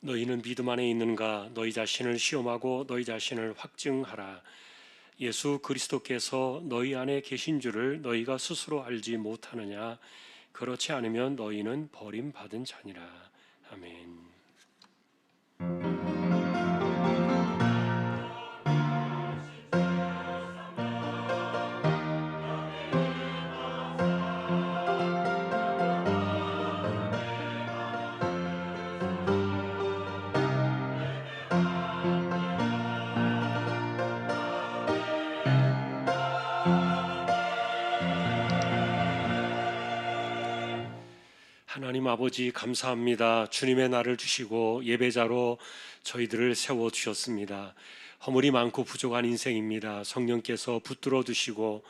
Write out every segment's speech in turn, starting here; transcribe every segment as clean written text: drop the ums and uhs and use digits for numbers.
너희는 믿음 안에 있는가? 너희 자신을 시험하고 너희 자신을 확증하라. 예수 그리스도께서 너희 안에 계신 줄을 너희가 스스로 알지 못하느냐? 그렇지 않으면 너희는 버림받은 자니라. 아멘. 하나님 아버지 감사합니다. 주님의 날을 주시고 예배자로 저희들을 세워주셨습니다. 허물이 많고 부족한 인생입니다. 성령께서 붙들어 두시고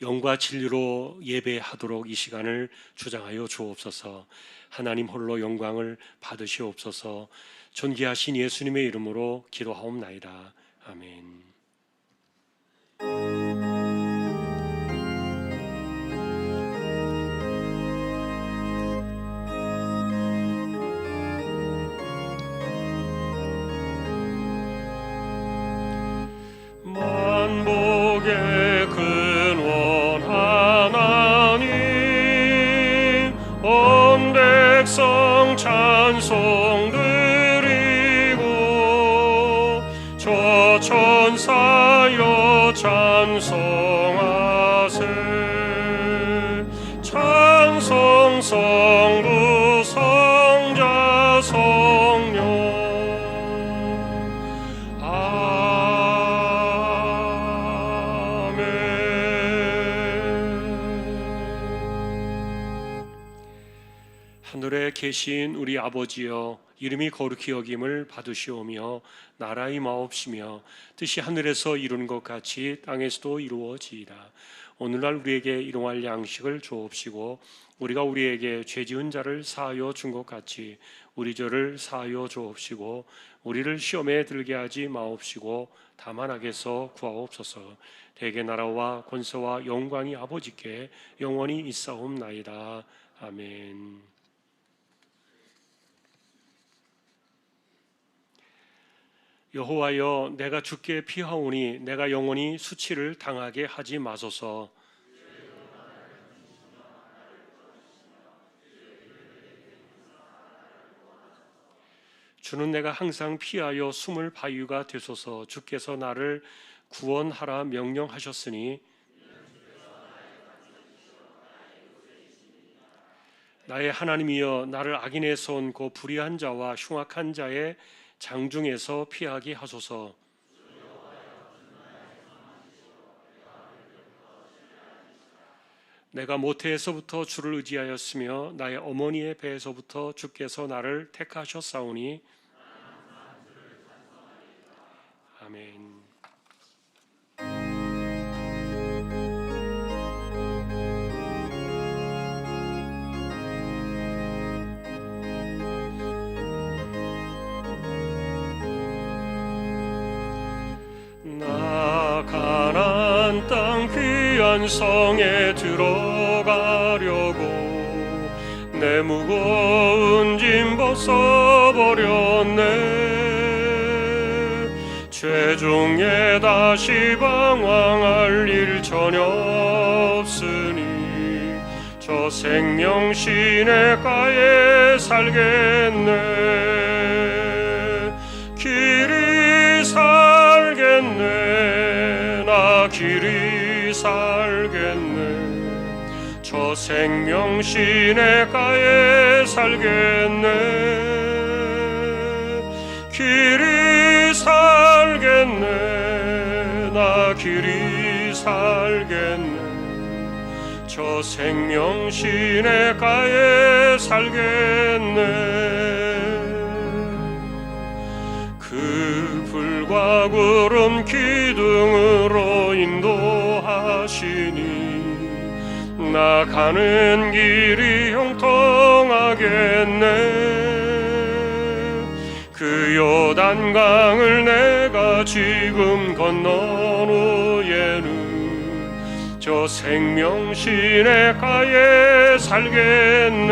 영과 진리로 예배하도록 이 시간을 주장하여 주옵소서. 하나님 홀로 영광을 받으시옵소서. 존귀하신 예수님의 이름으로 기도하옵나이다. 아멘. 만복의 근원 하나님, 온 백성 찬송 드리고 저 천사여 찬송하세. 찬송 성부 성자 성령. 하늘에 계신 우리 아버지여, 이름이 거룩히 여김을 받으시오며 나라의 마옵시며 뜻이 하늘에서 이룬 것 같이 땅에서도 이루어지이다. 오늘날 우리에게 일용할 양식을 주옵시고 우리가 우리에게 죄지은 자를 사하여 준 것 같이 우리 죄를 사하여 주옵시고 우리를 시험에 들게 하지 마옵시고 다만 악에서 구하옵소서. 대개 나라와 권세와 영광이 아버지께 영원히 있사옵나이다. 아멘. 여호와여, 내가 주께 피하오니 내가 영원히 수치를 당하게 하지 마소서. 주는 내가 항상 피하여 숨을 바위가 되소서. 주께서 나를 구원하라 명령하셨으니 나의 하나님이여, 나를 악인의 손 곧 불의한 자와 흉악한 자의 장중에서 피하게 하소서. 내가 모태에서부터 주를 의지하였으며 나의 어머니의 배에서부터 주께서 나를 택하셨사오니 아멘. 나 가나안 땅 귀한 성에 들어가려고 내 무거운 짐 벗어버렸네. 최종에 다시 방황할 일 전혀 없으니 저 생명 시냇가에 살겠네. 길이 살겠네. 나 길이 살겠네. 저 생명 시냇가에 살겠네. 길이 살겠네. 나 길이 살겠네. 저 생명 시냇가에 살겠네. 그 불과 구름 기둥으로 인도하시니 나 가는 길이 형통하겠네. 그 요단강을 내가 지금 건넌 후에는 저 생명 시냇가에 살겠네.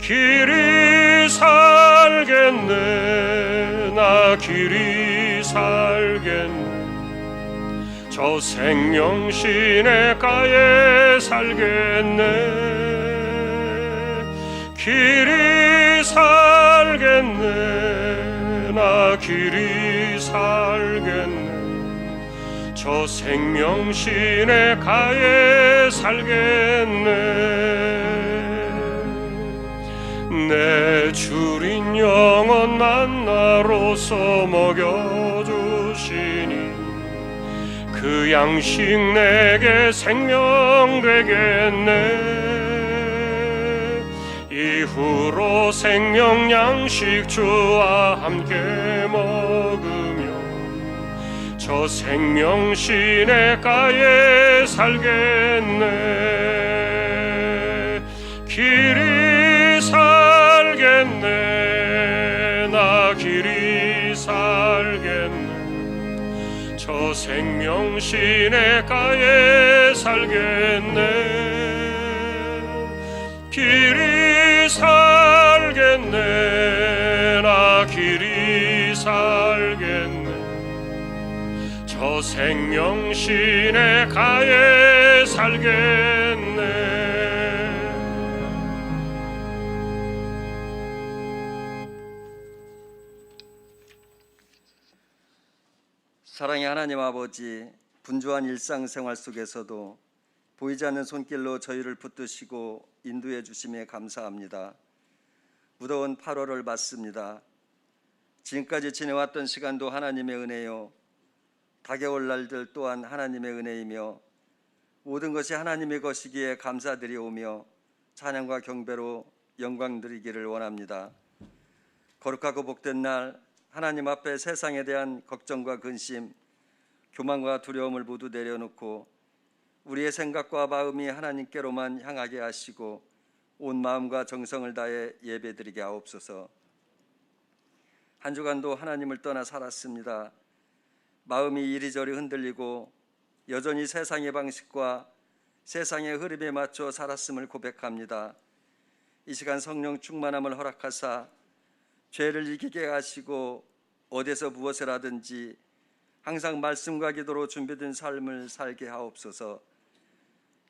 길이 길이 살겠네. 저 생명 시냇가에 살겠네. 길이 살겠네. 나 길이 살겠네. 저 생명 시냇가에 살겠네. 내 주린 영원 만나로서 먹여주시니 그 양식 내게 생명 되겠네. 이후로 생명 양식 주와 함께 먹으며 저 생명 시냇가에 살겠네. 길이 살겠네. 나 길이 살겠네. 저 생명 시냇가에 살겠네. 길이 살겠네. 나 길이 살겠네. 저 생명 시냇가에 살겠네. 사랑의 하나님 아버지, 분주한 일상생활 속에서도 보이지 않는 손길로 저희를 붙드시고 인도해 주심에 감사합니다. 무더운 8월을 맞습니다. 지금까지 지내왔던 시간도 하나님의 은혜요, 다가올 날들 또한 하나님의 은혜이며 모든 것이 하나님의 것이기에 감사드리오며 찬양과 경배로 영광 드리기를 원합니다. 거룩하고 복된 날, 하나님 앞에 세상에 대한 걱정과 근심, 교만과 두려움을 모두 내려놓고 우리의 생각과 마음이 하나님께로만 향하게 하시고 온 마음과 정성을 다해 예배드리게 하옵소서. 한 주간도 하나님을 떠나 살았습니다. 마음이 이리저리 흔들리고 여전히 세상의 방식과 세상의 흐름에 맞춰 살았음을 고백합니다. 이 시간 성령 충만함을 허락하사 죄를 이기게 하시고 어디서 무엇을 하든지 항상 말씀과 기도로 준비된 삶을 살게 하옵소서.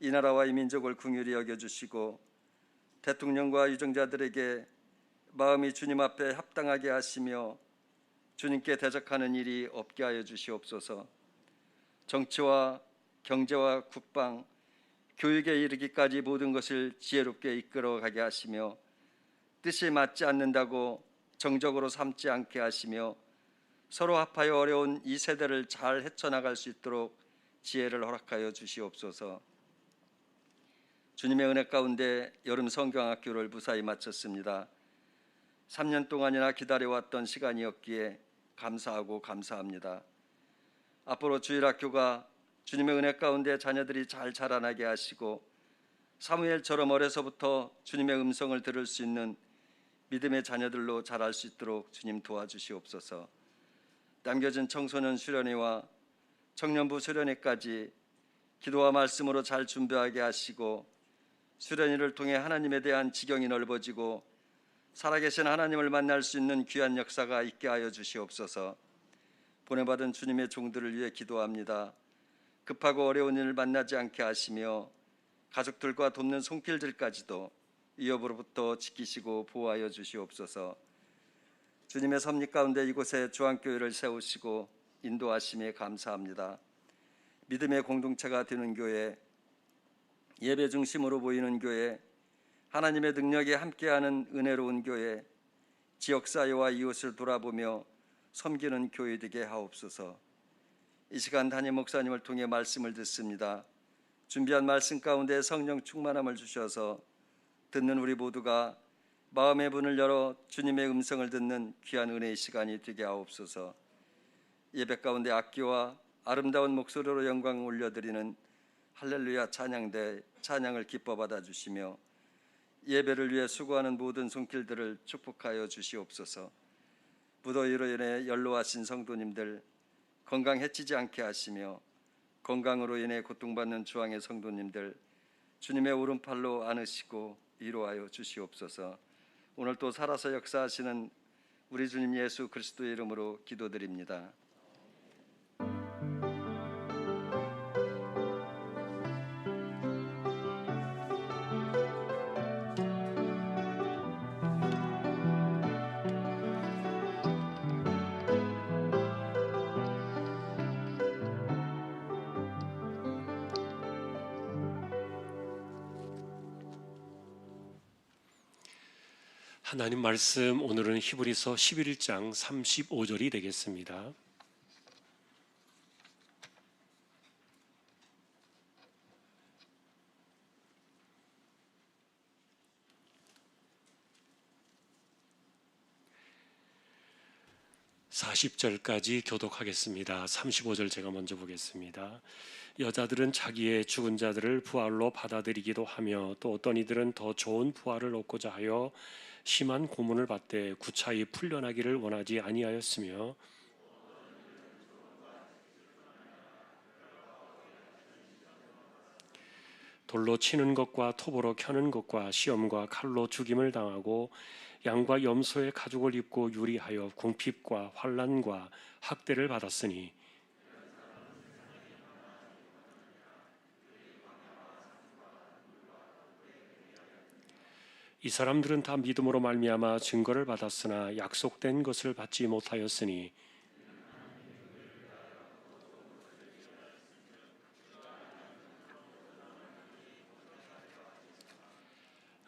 이 나라와 이 민족을 긍휼히 여겨주시고 대통령과 유정자들에게 마음이 주님 앞에 합당하게 하시며 주님께 대적하는 일이 없게 하여 주시옵소서. 정치와 경제와 국방, 교육에 이르기까지 모든 것을 지혜롭게 이끌어가게 하시며 뜻이 맞지 않는다고 정적으로 삼지 않게 하시며 서로 합하여 어려운 이 세대를 잘 헤쳐나갈 수 있도록 지혜를 허락하여 주시옵소서. 주님의 은혜 가운데 여름 성경학교를 무사히 마쳤습니다. 3년 동안이나 기다려왔던 시간이었기에 감사하고 감사합니다. 앞으로 주일학교가 주님의 은혜 가운데 자녀들이 잘 자라나게 하시고 사무엘처럼 어려서부터 주님의 음성을 들을 수 있는 믿음의 자녀들로 자랄 수 있도록 주님 도와주시옵소서. 남겨진 청소년 수련회와 청년부 수련회까지 기도와 말씀으로 잘 준비하게 하시고 수련회를 통해 하나님에 대한 지경이 넓어지고 살아계신 하나님을 만날 수 있는 귀한 역사가 있게 하여 주시옵소서. 보내받은 주님의 종들을 위해 기도합니다. 급하고 어려운 일을 만나지 않게 하시며 가족들과 돕는 손길들까지도 위협으로부터 지키시고 보호하여 주시옵소서. 주님의 섭리 가운데 이곳에 주안교회를 세우시고 인도하심에 감사합니다. 믿음의 공동체가 되는 교회, 예배 중심으로 보이는 교회, 하나님의 능력에 함께하는 은혜로운 교회, 지역사회와 이웃을 돌아보며 섬기는 교회 되게 하옵소서. 이 시간 담임 목사님을 통해 말씀을 듣습니다. 준비한 말씀 가운데 성령 충만함을 주셔서 듣는 우리 모두가 마음의 문을 열어 주님의 음성을 듣는 귀한 은혜의 시간이 되게 하옵소서. 예배 가운데 악기와 아름다운 목소리로 영광을 올려드리는 할렐루야 찬양대 찬양을 기뻐 받아주시며 예배를 위해 수고하는 모든 손길들을 축복하여 주시옵소서. 무더위로 인해 연로하신 성도님들 건강 해치지 않게 하시며 건강으로 인해 고통받는 주왕의 성도님들 주님의 오른팔로 안으시고 위로하여 주시옵소서. 오늘 또 살아서 역사하시는 우리 주님 예수 그리스도의 이름으로 기도드립니다. 하나님 말씀 오늘은 히브리서 11장 35절이 되겠습니다. (40절까지) 교독하겠습니다. 35절 제가 먼저 보겠습니다. 여자들은 자기의 죽은 자들을 부활로 받아들이기도 하며 또 어떤 이들은 더 좋은 부활을 얻고자 하여 심한 고문을 받되 구차히 풀려나기를 원하지 아니하였으며 돌로 치는 것과 톱으로 켜는 것과 시험과 칼로 죽임을 당하고 양과 염소의 가죽을 입고 유리하여 궁핍과 환난과 학대를 받았으니 이 사람들은 다 믿음으로 말미암아 증거를 받았으나 약속된 것을 받지 못하였으니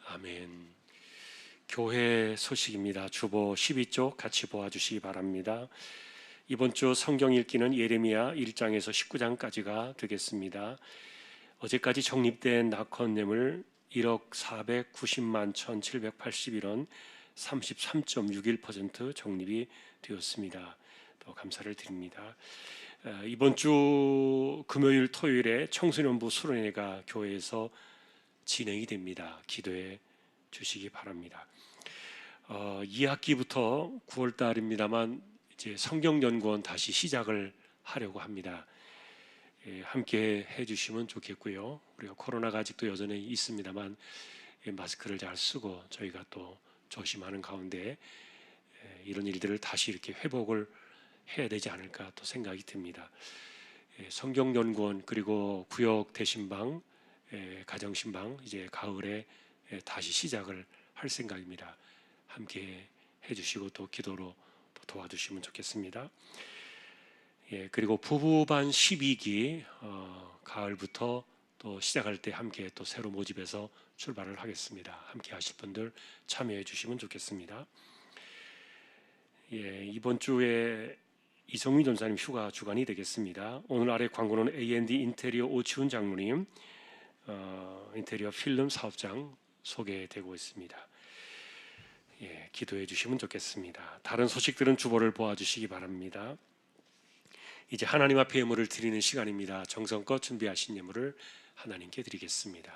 아멘. 교회 소식입니다. 주보 12쪽 같이 보아주시기 바랍니다. 이번 주 성경 읽기는 예레미야 1장에서 19장까지가 되겠습니다. 어제까지 적립된 낙헌뇌물 1억 490만 1,781원 33.61% 적립이 되었습니다. 또 감사를 드립니다. 이번 주 금요일 토요일에 청소년부 수련회가 교회에서 진행이 됩니다. 기도해 주시기 바랍니다. 2학기부터 9월 달입니다만 이제 성경연구원 다시 시작을 하려고 합니다. 함께 해주시면 좋겠고요. 우리가 코로나가 아직도 여전히 있습니다만 마스크를 잘 쓰고 저희가 또 조심하는 가운데 이런 일들을 다시 이렇게 회복을 해야 되지 않을까 또 생각이 듭니다. 성경연구원 그리고 구역 대신방, 가정신방 이제 가을에 다시 시작을 할 생각입니다. 함께 해주시고 또 기도로 또 도와주시면 좋겠습니다. 그리고 부부반 12기 가을부터 또 시작할 때 함께 또 새로 모집해서 출발을 하겠습니다. 함께 하실 분들 참여해 주시면 좋겠습니다. 이번 주에 이성민 전사님 휴가 주간이 되겠습니다. 오늘 아래 광고는 A&D 인테리어 오치훈 장로님 인테리어 필름 사업장 소개되고 있습니다. 기도해 주시면 좋겠습니다. 다른 소식들은 주보를 보아주시기 바랍니다. 이제 하나님 앞에 예물을 드리는 시간입니다. 정성껏 준비하신 예물을 하나님께 드리겠습니다.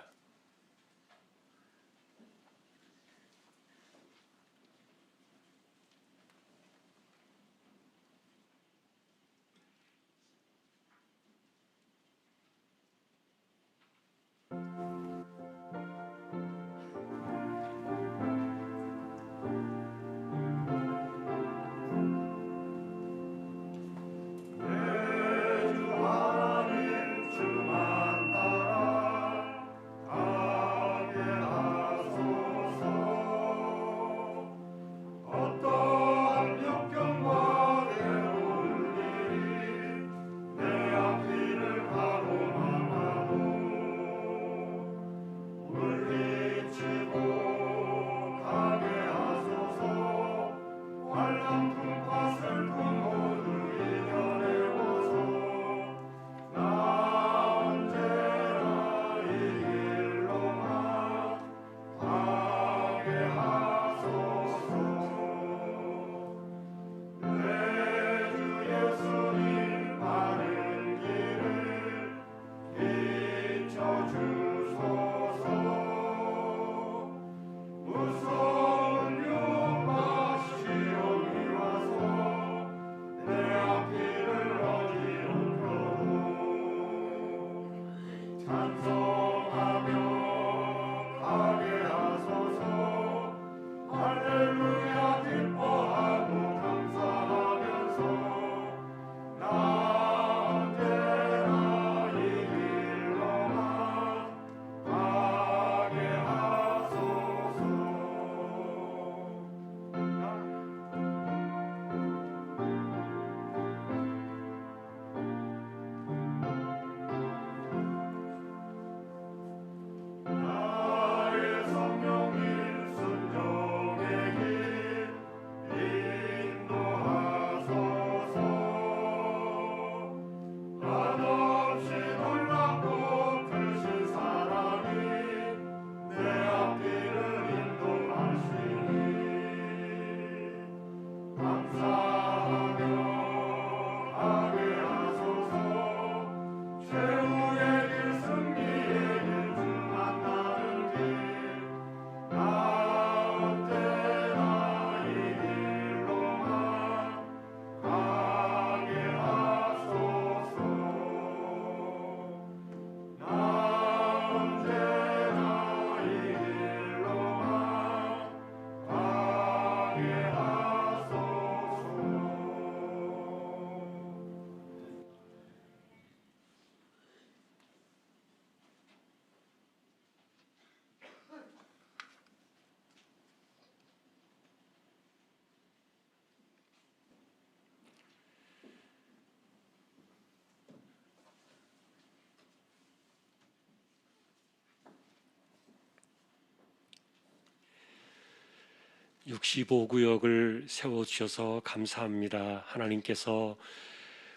65구역을 세워주셔서 감사합니다. 하나님께서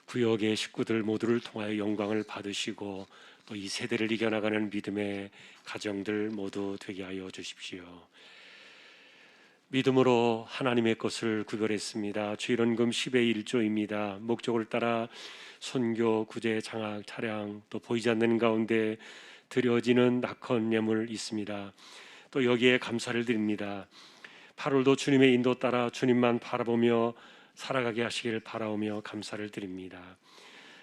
구역의 식구들 모두를 통하여 영광을 받으시고 또 이 세대를 이겨나가는 믿음의 가정들 모두 되게 하여 주십시오. 믿음으로 하나님의 것을 구별했습니다. 주일원금 10의 1조입니다. 목적을 따라 선교, 구제, 장학, 차량 또 보이지 않는 가운데 드려지는 낙헌 예물 있습니다. 또 여기에 감사를 드립니다. 8월도 주님의 인도 따라 주님만 바라보며 살아가게 하시길 바라오며 감사를 드립니다.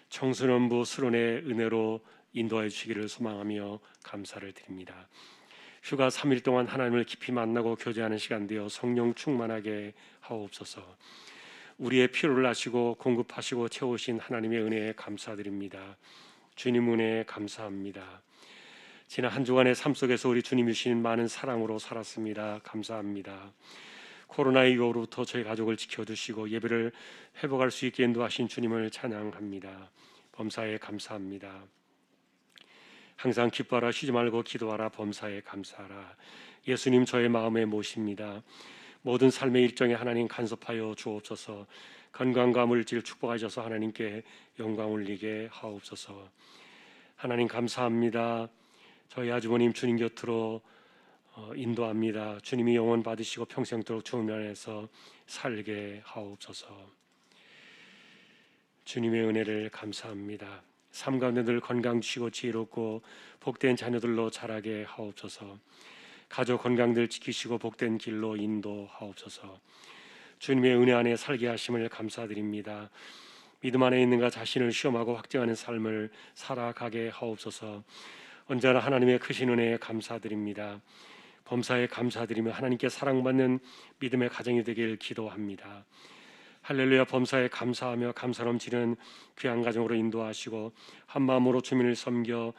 청소년부 수련의 은혜로 인도하여 주시기를 소망하며 감사를 드립니다. 휴가 3일 동안 하나님을 깊이 만나고 교제하는 시간 되어 성령 충만하게 하옵소서. 우리의 필요를 아시고 공급하시고 채우신 하나님의 은혜에 감사드립니다. 주님 은혜에 감사합니다. 지난 한 주간의 삶 속에서 우리 주님이 주신 많은 사랑으로 살았습니다. 감사합니다. 코로나 이후로부터 저희 가족을 지켜주시고 예배를 회복할 수 있게 인도하신 주님을 찬양합니다. 범사에 감사합니다. 항상 기뻐하라, 쉬지 말고 기도하라, 범사에 감사하라. 예수님 저의 마음에 모십니다. 모든 삶의 일정에 하나님 간섭하여 주옵소서. 건강과 물질 축복하셔서 하나님께 영광 올리게 하옵소서. 하나님 감사합니다. 저희 아주버님 주님 곁으로 인도합니다. 주님이 영원 받으시고 평생도록 주님 안에서 살게 하옵소서. 주님의 은혜를 감사합니다. 삶 가운데 늘 건강 주시고 지혜롭고 복된 자녀들로 자라게 하옵소서. 가족 건강들 지키시고 복된 길로 인도하옵소서. 주님의 은혜 안에 살게 하심을 감사드립니다. 믿음 안에 있는가 자신을 시험하고 확증하는 삶을 살아가게 하옵소서. 언제나 하나님의 크신 은혜에 감사드립니다. 범사에 감사드리며 하나님께 사랑받는 믿음의 가정이 되길 기도합니다. 할렐루야. 범사에 감사하며 감사 넘치는 귀한 가정으로 인도하시고 한 마음으로 주민을 섬겨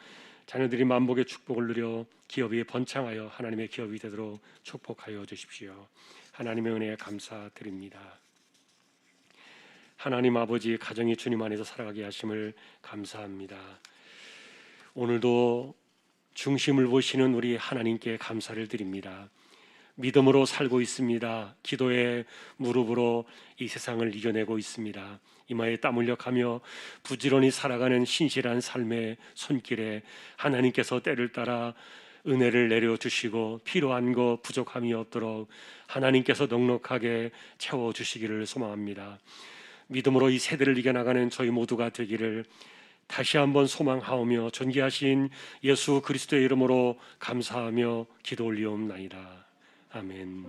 자녀들이 만복의 축복을 누려 기업이 번창하여 하나님의 기업이 되도록 축복하여 주십시오. 하나님의 은혜에 감사드립니다. 하나님 아버지, 가정이 주님 안에서 살아가게 하심을 감사합니다. 오늘도 중심을 보시는 우리 하나님께 감사를 드립니다. 믿음으로 살고 있습니다. 기도의 무릎으로 이 세상을 이겨내고 있습니다. 이마에 땀 흘려 가며 부지런히 살아가는 신실한 삶의 손길에 하나님께서 때를 따라 은혜를 내려주시고 필요한 것 부족함이 없도록 하나님께서 넉넉하게 채워주시기를 소망합니다. 믿음으로 이 세대를 이겨나가는 저희 모두가 되기를 다시 한번 소망하오며 존귀하신 예수 그리스도의 이름으로 감사하며 기도 올리옵나이다. 아멘.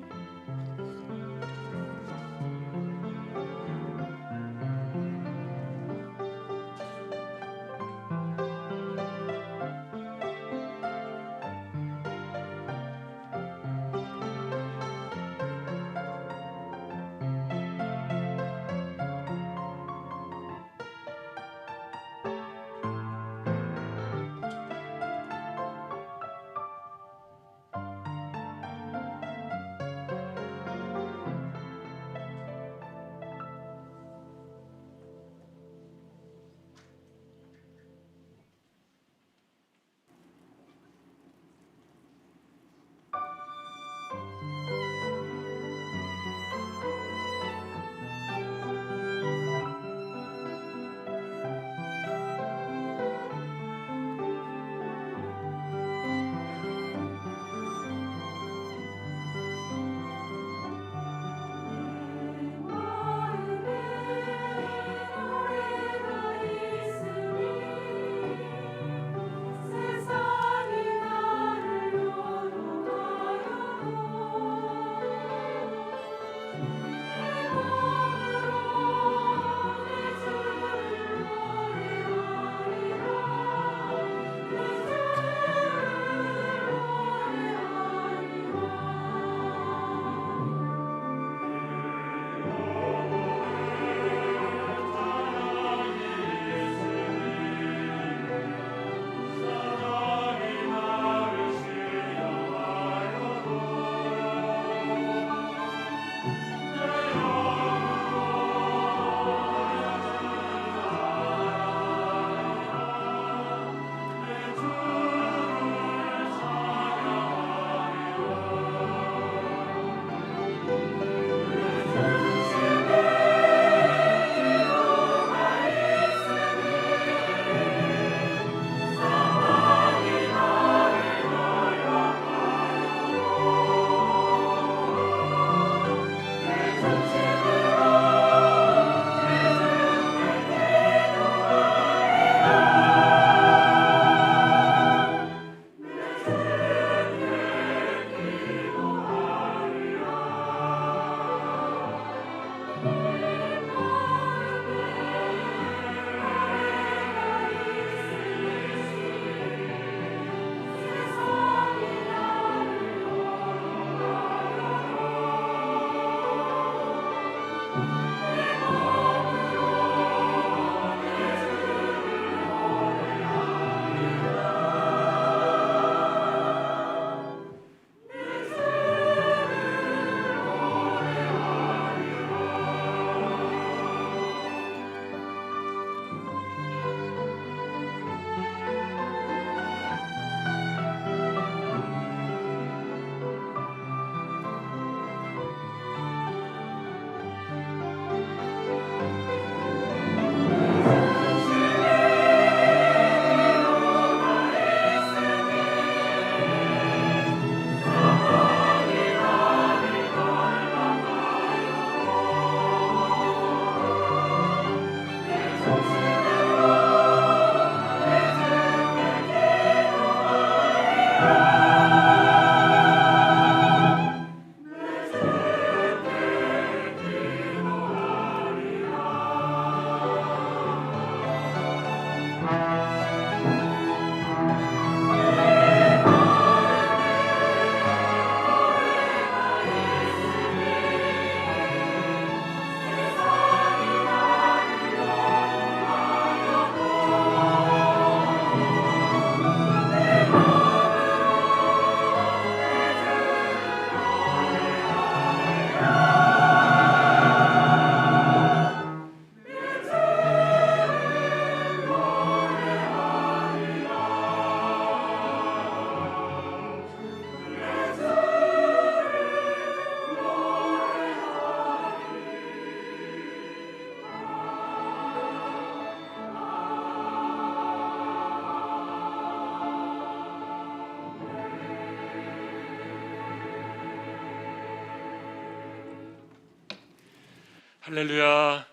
할렐루야.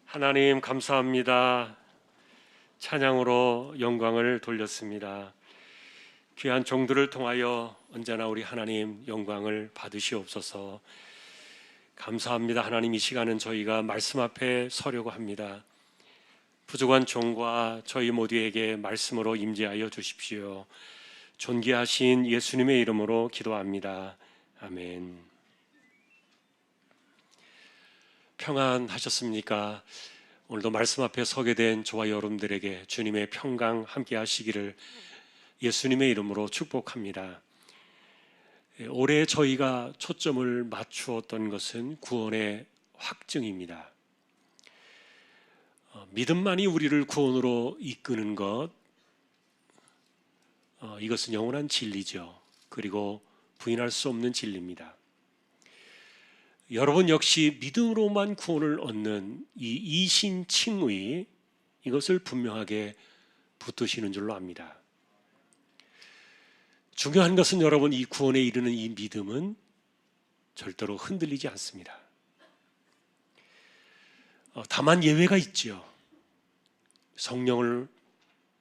하나님 감사합니다. 찬양으로 영광을 돌렸습니다. 귀한 종들을 통하여 언제나 우리 하나님 영광을 받으시옵소서. 감사합니다. 하나님, 이 시간은 저희가 말씀 앞에 서려고 합니다. 부족한 종과 저희 모두에게 말씀으로 임재하여 주십시오. 존귀하신 예수님의 이름으로 기도합니다. 아멘. 평안하셨습니까? 오늘도 말씀 앞에 서게 된 저와 여러분들에게 주님의 평강 함께 하시기를 예수님의 이름으로 축복합니다. 올해 저희가 초점을 맞추었던 것은 구원의 확증입니다. 믿음만이 우리를 구원으로 이끄는 것, 이것은 영원한 진리죠. 그리고 부인할 수 없는 진리입니다. 여러분 역시 믿음으로만 구원을 얻는 이 이신칭의, 이것을 분명하게 붙드시는 줄로 압니다. 중요한 것은 여러분, 이 구원에 이르는 이 믿음은 절대로 흔들리지 않습니다. 다만 예외가 있죠. 성령을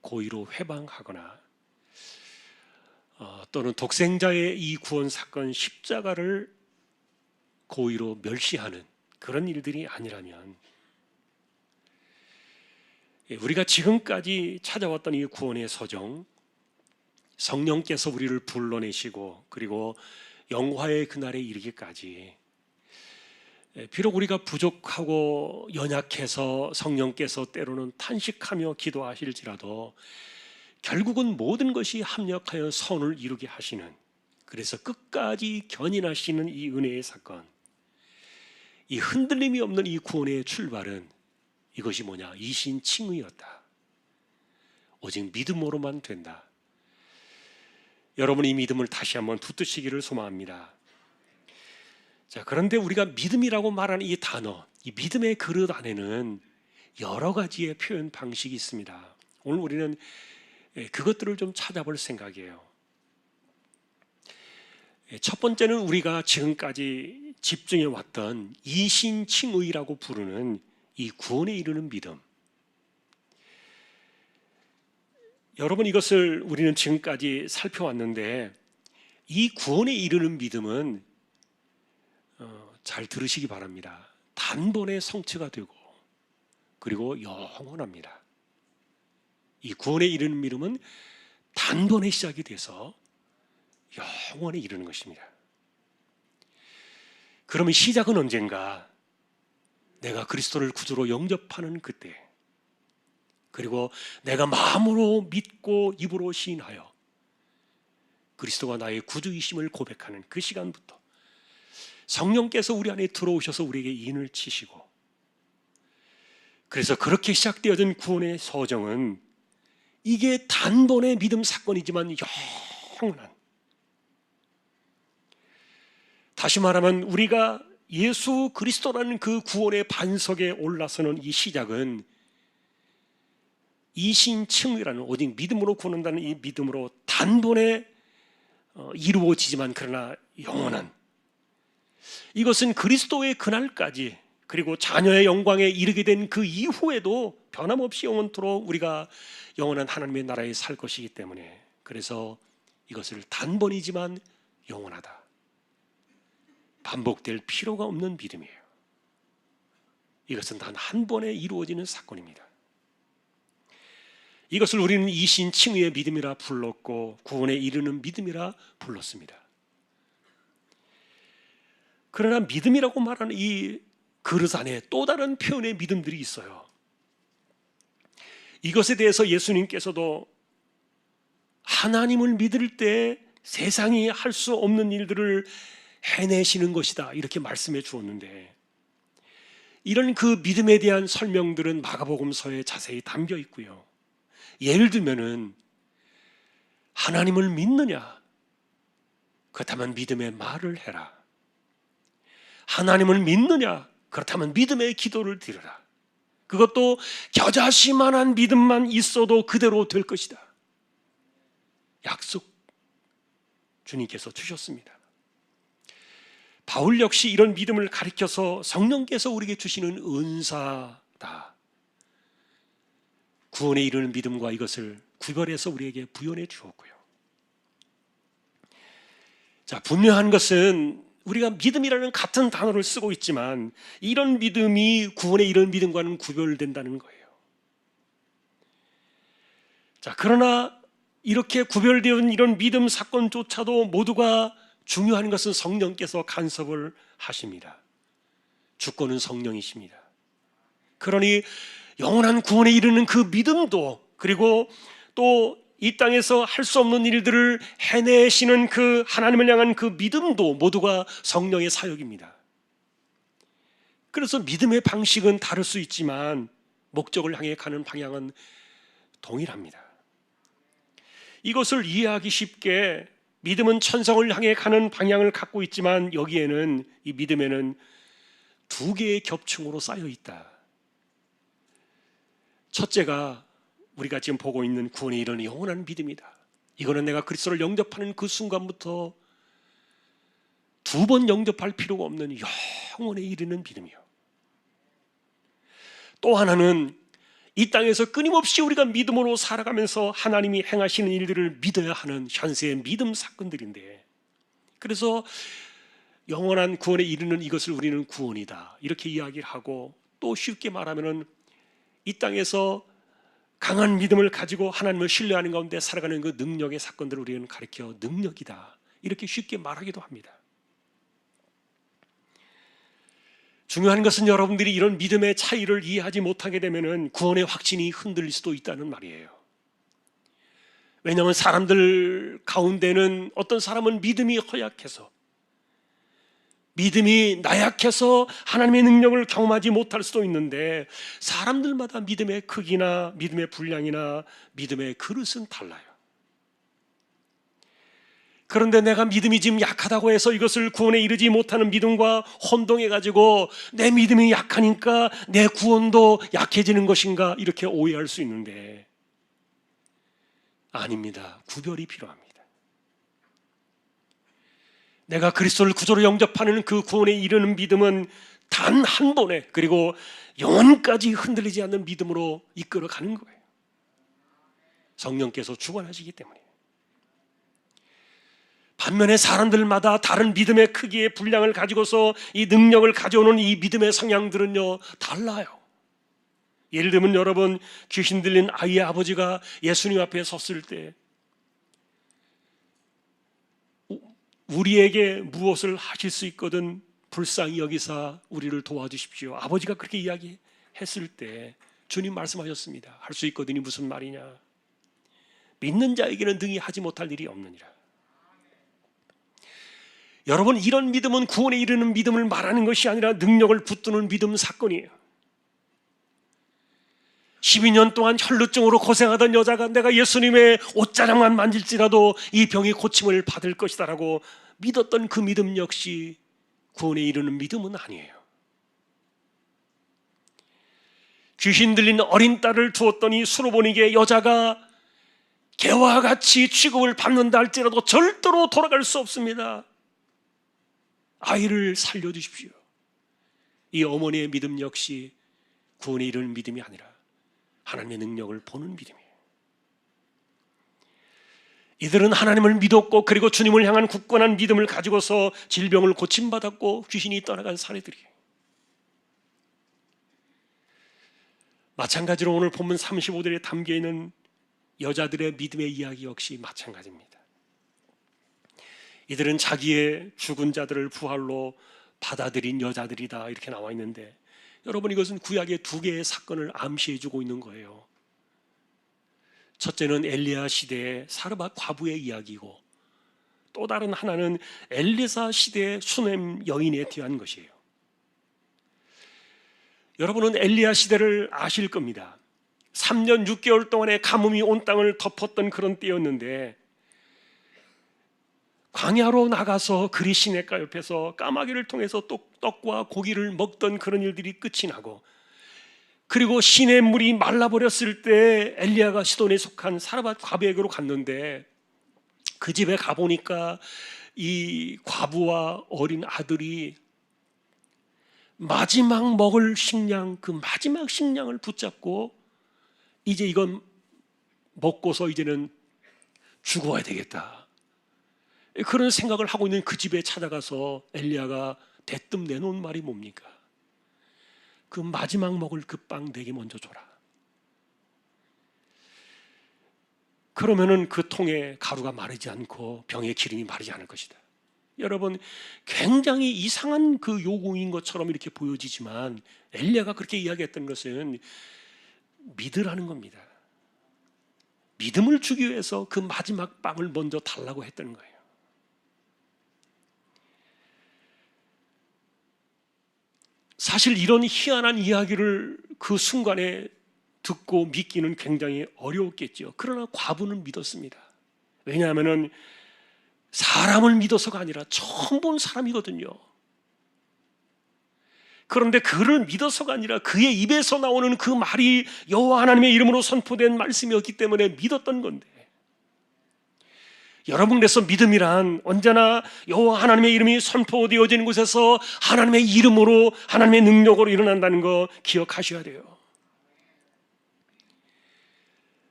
고의로 회방하거나 또는 독생자의 이 구원 사건 십자가를 고의로 멸시하는 그런 일들이 아니라면, 우리가 지금까지 찾아왔던 이 구원의 서정, 성령께서 우리를 불러내시고 그리고 영화의 그날에 이르기까지, 비록 우리가 부족하고 연약해서 성령께서 때로는 탄식하며 기도하실지라도 결국은 모든 것이 합력하여 선을 이루게 하시는, 그래서 끝까지 견인하시는 이 은혜의 사건, 이 흔들림이 없는 이 구원의 출발은 이것이 뭐냐? 이신칭의였다. 오직 믿음으로만 된다. 여러분, 이 믿음을 다시 한번 붙드시기를 소망합니다. 자, 그런데 우리가 믿음이라고 말하는 이 단어, 이 믿음의 그릇 안에는 여러 가지의 표현 방식이 있습니다. 오늘 우리는 그것들을 좀 찾아볼 생각이에요. 첫 번째는 우리가 지금까지 집중해 왔던 이신칭의라고 부르는 이 구원에 이르는 믿음. 여러분, 이것을 우리는 지금까지 살펴왔는데, 이 구원에 이르는 믿음은 잘 들으시기 바랍니다. 단번에 성취가 되고 그리고 영원합니다. 이 구원에 이르는 믿음은 단번에 시작이 돼서 영원에 이르는 것입니다. 그러면 시작은 언젠가? 내가 그리스도를 구주로 영접하는 그때, 그리고 내가 마음으로 믿고 입으로 시인하여 그리스도가 나의 구주이심을 고백하는 그 시간부터 성령께서 우리 안에 들어오셔서 우리에게 인을 치시고, 그래서 그렇게 시작되어진 구원의 서정은 이게 단번의 믿음 사건이지만 영원한, 다시 말하면 우리가 예수 그리스도라는 그 구원의 반석에 올라서는 이 시작은 이신칭의라는, 오직 믿음으로 구원한다는 이 믿음으로 단번에 이루어지지만 그러나 영원한, 이것은 그리스도의 그날까지, 그리고 자녀의 영광에 이르게 된 그 이후에도 변함없이 영원토록 우리가 영원한 하나님의 나라에 살 것이기 때문에, 그래서 이것을 단번이지만 영원하다, 반복될 필요가 없는 믿음이에요. 이것은 단 한 번에 이루어지는 사건입니다. 이것을 우리는 이신칭의의 믿음이라 불렀고 구원에 이르는 믿음이라 불렀습니다. 그러나 믿음이라고 말하는 이 그릇 안에 또 다른 표현의 믿음들이 있어요. 이것에 대해서 예수님께서도 하나님을 믿을 때 세상이 할 수 없는 일들을 해내시는 것이다, 이렇게 말씀해 주었는데, 이런 그 믿음에 대한 설명들은 마가복음서에 자세히 담겨 있고요. 예를 들면은, 하나님을 믿느냐? 그렇다면 믿음의 말을 해라. 하나님을 믿느냐? 그렇다면 믿음의 기도를 드려라. 그것도 겨자씨만한 믿음만 있어도 그대로 될 것이다. 약속 주님께서 주셨습니다. 바울 역시 이런 믿음을 가리켜서 성령께서 우리에게 주시는 은사다, 구원에 이르는 믿음과 이것을 구별해서 우리에게 부연해 주었고요. 자, 분명한 것은 우리가 믿음이라는 같은 단어를 쓰고 있지만 이런 믿음이 구원에 이르는 믿음과는 구별된다는 거예요. 자, 그러나 이렇게 구별되어 이런 믿음 사건조차도 모두가 중요한 것은 성령께서 간섭을 하십니다. 주권은 성령이십니다. 그러니 영원한 구원에 이르는 그 믿음도, 그리고 또 이 땅에서 할 수 없는 일들을 해내시는 그 하나님을 향한 그 믿음도 모두가 성령의 사역입니다. 그래서 믿음의 방식은 다를 수 있지만 목적을 향해 가는 방향은 동일합니다. 이것을 이해하기 쉽게 믿음은 천성을 향해 가는 방향을 갖고 있지만 여기에는, 이 믿음에는 두 개의 겹층으로 쌓여 있다. 첫째가 우리가 지금 보고 있는 구원에 이르는 영원한 믿음이다. 이거는 내가 그리스도를 영접하는 그 순간부터 두 번 영접할 필요가 없는 영원에 이르는 믿음이요. 또 하나는 이 땅에서 끊임없이 우리가 믿음으로 살아가면서 하나님이 행하시는 일들을 믿어야 하는 현세의 믿음 사건들인데, 그래서 영원한 구원에 이르는 이것을 우리는 구원이다 이렇게 이야기를 하고, 또 쉽게 말하면 이 땅에서 강한 믿음을 가지고 하나님을 신뢰하는 가운데 살아가는 그 능력의 사건들을 우리는 가리켜 능력이다 이렇게 쉽게 말하기도 합니다. 중요한 것은 여러분들이 이런 믿음의 차이를 이해하지 못하게 되면 구원의 확신이 흔들릴 수도 있다는 말이에요. 왜냐하면 사람들 가운데는 어떤 사람은 믿음이 허약해서, 믿음이 나약해서 하나님의 능력을 경험하지 못할 수도 있는데, 사람들마다 믿음의 크기나 믿음의 분량이나 믿음의 그릇은 달라요. 그런데 내가 믿음이 지금 약하다고 해서 이것을 구원에 이르지 못하는 믿음과 혼동해가지고 내 믿음이 약하니까 내 구원도 약해지는 것인가 이렇게 오해할 수 있는데, 아닙니다. 구별이 필요합니다. 내가 그리스도를 구주로 영접하는 그 구원에 이르는 믿음은 단 한 번에, 그리고 영원까지 흔들리지 않는 믿음으로 이끌어가는 거예요. 성령께서 주관하시기 때문에. 반면에 사람들마다 다른 믿음의 크기의 분량을 가지고서 이 능력을 가져오는 이 믿음의 성향들은요 달라요. 예를 들면 여러분, 귀신 들린 아이의 아버지가 예수님 앞에 섰을 때 우리에게 무엇을 하실 수 있거든 불쌍히 여기사 우리를 도와주십시오, 아버지가 그렇게 이야기했을 때 주님 말씀하셨습니다. 할 수 있거든이 무슨 말이냐, 믿는 자에게는 능히 하지 못할 일이 없느니라. 여러분, 이런 믿음은 구원에 이르는 믿음을 말하는 것이 아니라 능력을 붙드는 믿음 사건이에요. 12년 동안 혈루증으로 고생하던 여자가 내가 예수님의 옷자락만 만질지라도 이 병이 고침을 받을 것이다라고 믿었던 그 믿음 역시 구원에 이르는 믿음은 아니에요. 귀신 들린 어린 딸을 두었더니 수로보니게 여자가 개와 같이 취급을 받는다 할지라도 절대로 돌아갈 수 없습니다. 아이를 살려주십시오. 이 어머니의 믿음 역시 구원에 이르는 믿음이 아니라 하나님의 능력을 보는 믿음이에요. 이들은 하나님을 믿었고, 그리고 주님을 향한 굳건한 믿음을 가지고서 질병을 고침받았고 귀신이 떠나간 사례들이에요. 마찬가지로 오늘 본문 35절에 담겨있는 여자들의 믿음의 이야기 역시 마찬가지입니다. 이들은 자기의 죽은 자들을 부활로 받아들인 여자들이다 이렇게 나와 있는데, 여러분, 이것은 구약의 두 개의 사건을 암시해주고 있는 거예요. 첫째는 엘리야 시대의 사르밧 과부의 이야기고, 또 다른 하나는 엘리사 시대의 수넴 여인에 대한 것이에요. 여러분은 엘리야 시대를 아실 겁니다. 3년 6개월 동안의 가뭄이 온 땅을 덮었던 그런 때였는데, 광야로 나가서 그리 시냇가 옆에서 까마귀를 통해서 떡과 고기를 먹던 그런 일들이 끝이 나고, 그리고 시냇물이 말라버렸을 때 엘리야가 시돈에 속한 사르밧 과부에게로 갔는데, 그 집에 가보니까 이 과부와 어린 아들이 마지막 먹을 식량, 그 마지막 식량을 붙잡고 이제 이건 먹고서 이제는 죽어야 되겠다, 그런 생각을 하고 있는 그 집에 찾아가서 엘리야가 대뜸 내놓은 말이 뭡니까? 그 마지막 먹을 그 빵 내게 먼저 줘라. 그러면은 그 통에 가루가 마르지 않고 병에 기름이 마르지 않을 것이다. 여러분, 굉장히 이상한 그 요구인 것처럼 이렇게 보여지지만 엘리야가 그렇게 이야기했던 것은 믿으라는 겁니다. 믿음을 주기 위해서 그 마지막 빵을 먼저 달라고 했던 거예요. 사실 이런 희한한 이야기를 그 순간에 듣고 믿기는 굉장히 어려웠겠죠. 그러나 과부는 믿었습니다. 왜냐하면 사람을 믿어서가 아니라 처음 본 사람이거든요. 그런데 그를 믿어서가 아니라 그의 입에서 나오는 그 말이 여호와 하나님의 이름으로 선포된 말씀이었기 때문에 믿었던 건데, 여러분, 그래서 믿음이란 언제나 여호와 하나님의 이름이 선포되어지는 곳에서 하나님의 이름으로, 하나님의 능력으로 일어난다는 거 기억하셔야 돼요.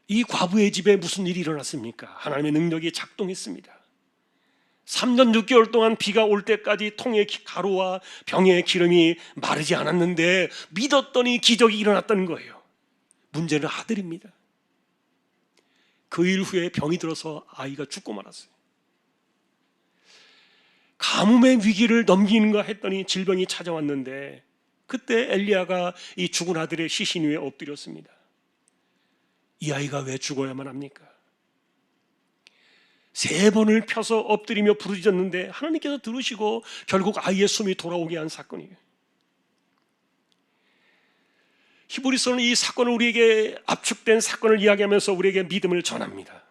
이 과부의 집에 무슨 일이 일어났습니까? 하나님의 능력이 작동했습니다. 3년 6개월 동안 비가 올 때까지 통의 가루와 병의 기름이 마르지 않았는데 믿었더니 기적이 일어났다는 거예요. 문제는 아들입니다. 그 일 후에 병이 들어서 아이가 죽고 말았어요. 가뭄의 위기를 넘기는가 했더니 질병이 찾아왔는데 그때 엘리야가 이 죽은 아들의 시신 위에 엎드렸습니다. 이 아이가 왜 죽어야만 합니까? 3번을 펴서 엎드리며 부르짖었는데 하나님께서 들으시고 결국 아이의 숨이 돌아오게 한 사건이에요. 히브리서는 이 사건을, 우리에게 압축된 사건을 이야기하면서 우리에게 믿음을 전합니다.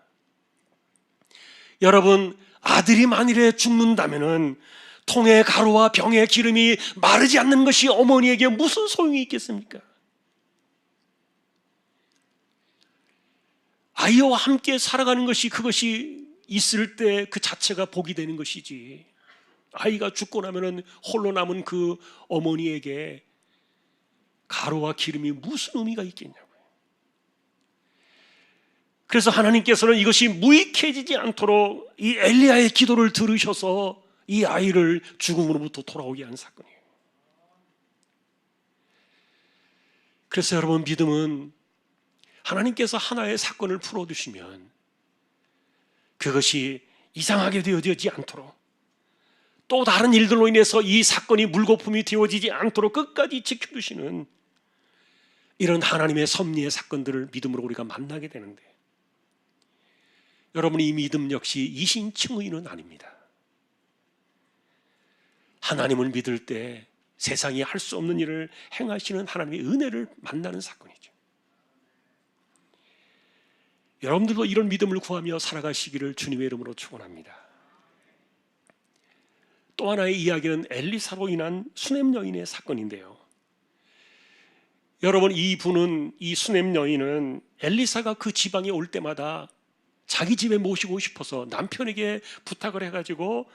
여러분, 아들이 만일에 죽는다면은 통의 가루와 병의 기름이 마르지 않는 것이 어머니에게 무슨 소용이 있겠습니까? 아이와 함께 살아가는 것이, 그것이 있을 때 그 자체가 복이 되는 것이지, 아이가 죽고 나면은 홀로 남은 그 어머니에게 가루와 기름이 무슨 의미가 있겠냐고요. 그래서 하나님께서는 이것이 무익해지지 않도록 이 엘리야의 기도를 들으셔서 이 아이를 죽음으로부터 돌아오게 한 사건이에요. 그래서 여러분, 믿음은 하나님께서 하나의 사건을 풀어두시면 그것이 이상하게 되어지지 않도록, 또 다른 일들로 인해서 이 사건이 물거품이 되어지지 않도록 끝까지 지켜두시는 이런 하나님의 섭리의 사건들을 믿음으로 우리가 만나게 되는데, 여러분, 이 믿음 역시 이신칭의는 아닙니다. 하나님을 믿을 때 세상이 할 수 없는 일을 행하시는 하나님의 은혜를 만나는 사건이죠. 여러분들도 이런 믿음을 구하며 살아가시기를 주님의 이름으로 축원합니다. 또 하나의 이야기는 엘리사로 인한 수넴 여인의 사건인데요. 여러분, 이 수넴 여인은 엘리사가 그 지방에 올 때마다 자기 집에 모시고 싶어서 남편에게 부탁을 해가지고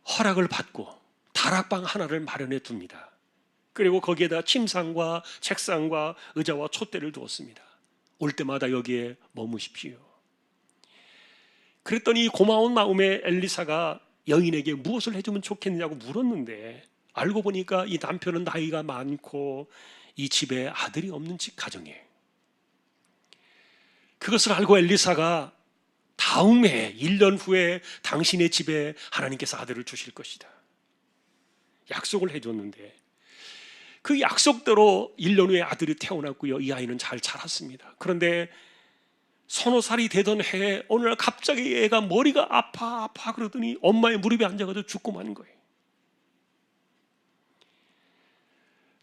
허락을 받고 다락방 하나를 마련해 둡니다. 그리고 거기에다 침상과 책상과 의자와 촛대를 두었습니다. 올 때마다 여기에 머무십시오. 그랬더니 고마운 마음에 엘리사가 여인에게 무엇을 해주면 좋겠느냐고 물었는데, 알고 보니까 이 남편은 나이가 많고 이 집에 아들이 없는 집 가정이에요. 그것을 알고 엘리사가 다음 해 1년 후에 당신의 집에 하나님께서 아들을 주실 것이다 약속을 해줬는데, 그 약속대로 1년 후에 아들이 태어났고요. 이 아이는 잘 자랐습니다. 그런데 서너 살이 되던 해에 어느 날 갑자기 애가 머리가 아파 그러더니 엄마의 무릎에 앉아가지고 죽고 마는 거예요.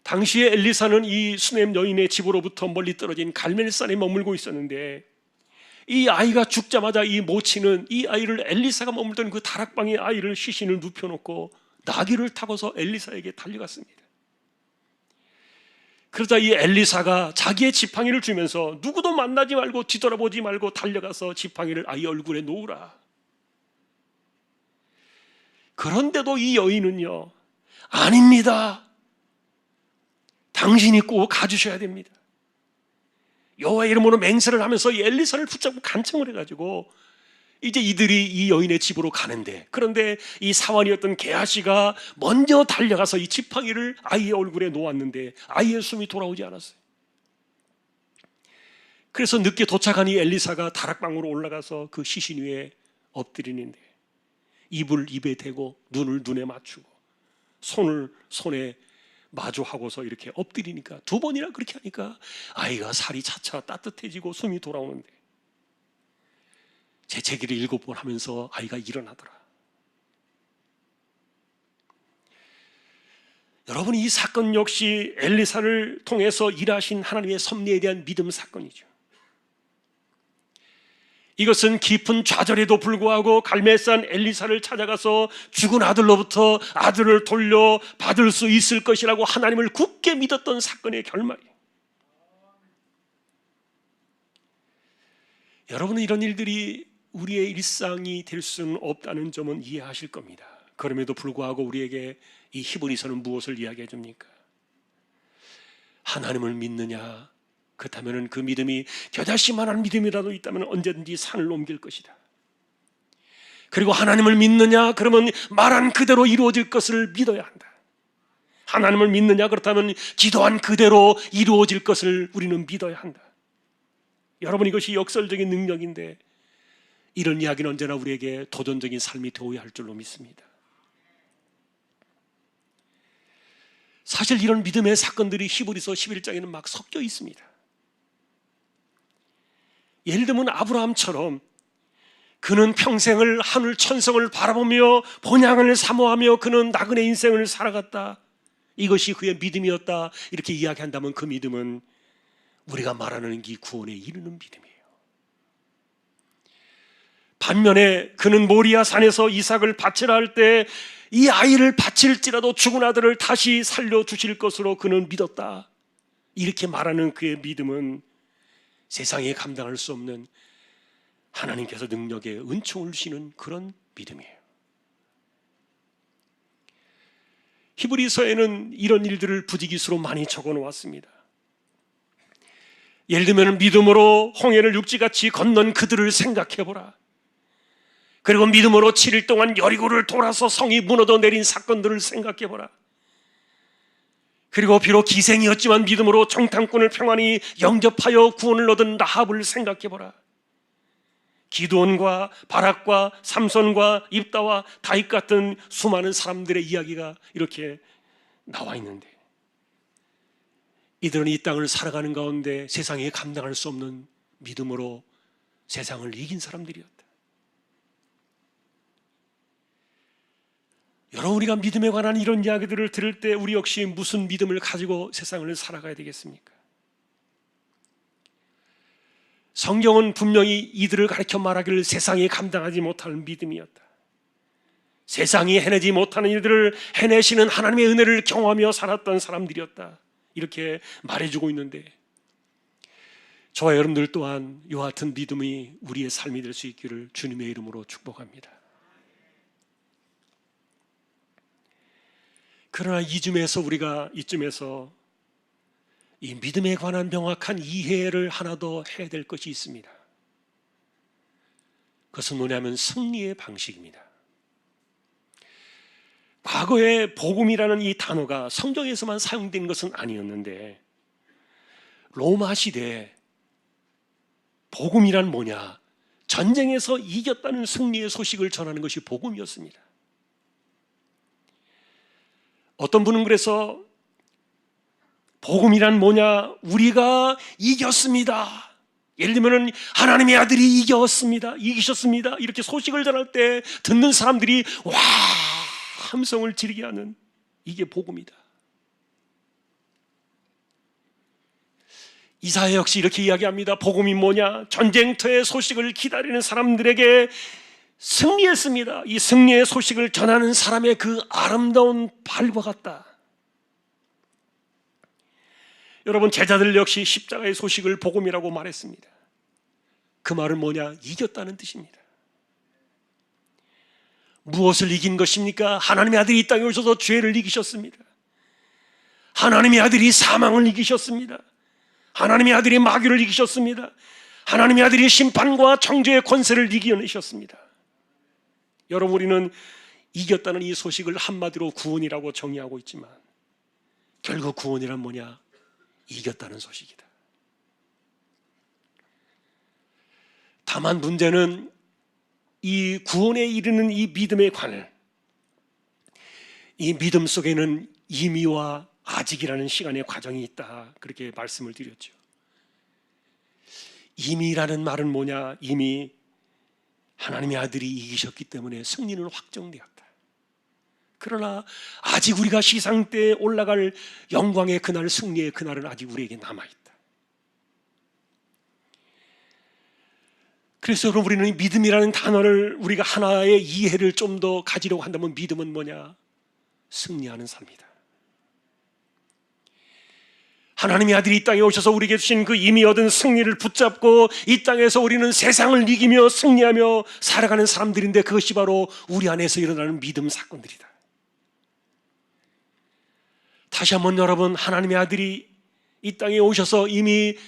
당시에 엘리사는 이 수넴 여인의 집으로부터 멀리 떨어진 갈멜산에 머물고 있었는데, 이 아이가 죽자마자 이 모친은 이 아이를, 엘리사가 머물던 그 다락방에 아이를, 시신을 눕혀놓고 나귀를 타고서 엘리사에게 달려갔습니다. 그러자 이 엘리사가 자기의 지팡이를 주면서 누구도 만나지 말고 뒤돌아보지 말고 달려가서 지팡이를 아이 얼굴에 놓으라. 그런데도 이 여인은요, 아닙니다. 당신이 꼭 가주셔야 됩니다. 여호와의 이름으로 맹세를 하면서 이 엘리사를 붙잡고 간청을 해가지고 이제 이들이 이 여인의 집으로 가는데, 그런데 이 사환이었던 게하시가 먼저 달려가서 이 지팡이를 아이의 얼굴에 놓았는데 아이의 숨이 돌아오지 않았어요. 그래서 늦게 도착한 이 엘리사가 다락방으로 올라가서 그 시신 위에 엎드리는데 입을 입에 대고 눈을 눈에 맞추고 손을 손에 마주하고서 이렇게 엎드리니까, 두 번이나 그렇게 하니까 아이가 살이 차차 따뜻해지고 숨이 돌아오는데, 재채기를 7번 하면서 아이가 일어나더라. 여러분, 이 사건 역시 엘리사를 통해서 일하신 하나님의 섭리에 대한 믿음 사건이죠. 이것은 깊은 좌절에도 불구하고 갈멜산 엘리사를 찾아가서 죽은 아들로부터 아들을 돌려받을 수 있을 것이라고 하나님을 굳게 믿었던 사건의 결말이에요. 여러분은 이런 일들이 우리의 일상이 될 수는 없다는 점은 이해하실 겁니다. 그럼에도 불구하고 우리에게 이 히브리서는 무엇을 이야기해 줍니까? 하나님을 믿느냐? 그렇다면 그 믿음이 겨자씨만한 믿음이라도 있다면 언제든지 산을 옮길 것이다. 그리고 하나님을 믿느냐? 그러면 말한 그대로 이루어질 것을 믿어야 한다. 하나님을 믿느냐? 그렇다면 기도한 그대로 이루어질 것을 우리는 믿어야 한다. 여러분, 이것이 역설적인 능력인데 이런 이야기는 언제나 우리에게 도전적인 삶이 되어야 할 줄로 믿습니다. 사실 이런 믿음의 사건들이 히브리서 11장에는 막 섞여 있습니다. 예를 들면 아브라함처럼 그는 평생을 하늘 천성을 바라보며 본향을 사모하며 그는 나그네 인생을 살아갔다. 이것이 그의 믿음이었다. 이렇게 이야기한다면 그 믿음은 우리가 말하는 이 구원에 이르는 믿음이에요. 반면에 그는 모리아 산에서 이삭을 바치라 할 때 이 아이를 바칠지라도 죽은 아들을 다시 살려주실 것으로 그는 믿었다. 이렇게 말하는 그의 믿음은 세상에 감당할 수 없는 하나님께서 능력의 은총을 주시는 그런 믿음이에요. 히브리서에는 이런 일들을 부지기수로 많이 적어놓았습니다. 예를 들면 믿음으로 홍해를 육지같이 건넌 그들을 생각해보라. 그리고 믿음으로 7일 동안 여리고를 돌아서 성이 무너져 내린 사건들을 생각해보라. 그리고 비록 기생이었지만 믿음으로 정탐꾼을 평안히 영접하여 구원을 얻은 라합을 생각해보라. 기드온과 바락과 삼손과 입다와 다윗 같은 수많은 사람들의 이야기가 이렇게 나와 있는데, 이들은 이 땅을 살아가는 가운데 세상에 감당할 수 없는 믿음으로 세상을 이긴 사람들이었다. 여러분, 우리가 믿음에 관한 이런 이야기들을 들을 때 우리 역시 무슨 믿음을 가지고 세상을 살아가야 되겠습니까? 성경은 분명히 이들을 가르쳐 말하기를 세상이 감당하지 못하는 믿음이었다. 세상이 해내지 못하는 일들을 해내시는 하나님의 은혜를 경험하며 살았던 사람들이었다. 이렇게 말해주고 있는데, 저와 여러분들 또한 이와 같은 믿음이 우리의 삶이 될 수 있기를 주님의 이름으로 축복합니다. 그러나 우리가 이쯤에서 이 믿음에 관한 명확한 이해를 하나 더 해야 될 것이 있습니다. 그것은 뭐냐면 승리의 방식입니다. 과거에 복음이라는 이 단어가 성경에서만 사용된 것은 아니었는데, 로마 시대에 복음이란 뭐냐? 전쟁에서 이겼다는 승리의 소식을 전하는 것이 복음이었습니다. 어떤 분은 그래서 복음이란 뭐냐? 우리가 이겼습니다. 예를 들면 하나님의 아들이 이기셨습니다. 이렇게 소식을 전할 때 듣는 사람들이 와 함성을 지르게 하는, 이게 복음이다. 이사야 역시 이렇게 이야기합니다. 복음이 뭐냐? 전쟁터의 소식을 기다리는 사람들에게 승리했습니다. 이 승리의 소식을 전하는 사람의 그 아름다운 발과 같다. 여러분, 제자들 역시 십자가의 소식을 복음이라고 말했습니다. 그 말은 뭐냐? 이겼다는 뜻입니다. 무엇을 이긴 것입니까? 하나님의 아들이 이 땅에 오셔서 죄를 이기셨습니다. 하나님의 아들이 사망을 이기셨습니다. 하나님의 아들이 마귀를 이기셨습니다. 하나님의 아들이 심판과 정죄의 권세를 이겨내셨습니다. 여러분, 우리는 이겼다는 이 소식을 한마디로 구원이라고 정의하고 있지만 결국 구원이란 뭐냐? 이겼다는 소식이다. 다만 문제는 이 구원에 이르는 이 믿음의 관을, 이 믿음 속에는 이미와 아직이라는 시간의 과정이 있다, 그렇게 말씀을 드렸죠. 이미라는 말은 뭐냐? 이미 하나님의 아들이 이기셨기 때문에 승리는 확정되었다. 그러나 아직 우리가 시상 때에 올라갈 영광의 그날, 승리의 그날은 아직 우리에게 남아있다. 그래서 여러분, 우리는 이 믿음이라는 단어를 우리가 하나의 이해를 좀 더 가지려고 한다면 믿음은 뭐냐? 승리하는 삶이다. 하나님의 아들이 이 땅에 오셔서 우리에게 주신 그 이미 얻은 승리를 붙잡고 이 땅에서 우리는 세상을 이기며 승리하며 살아가는 사람들인데, 그것이 바로 우리 안에서 일어나는 믿음 사건들이다. 다시 한번 여러분, 하나님의 아들이 이 땅에 오셔서 이미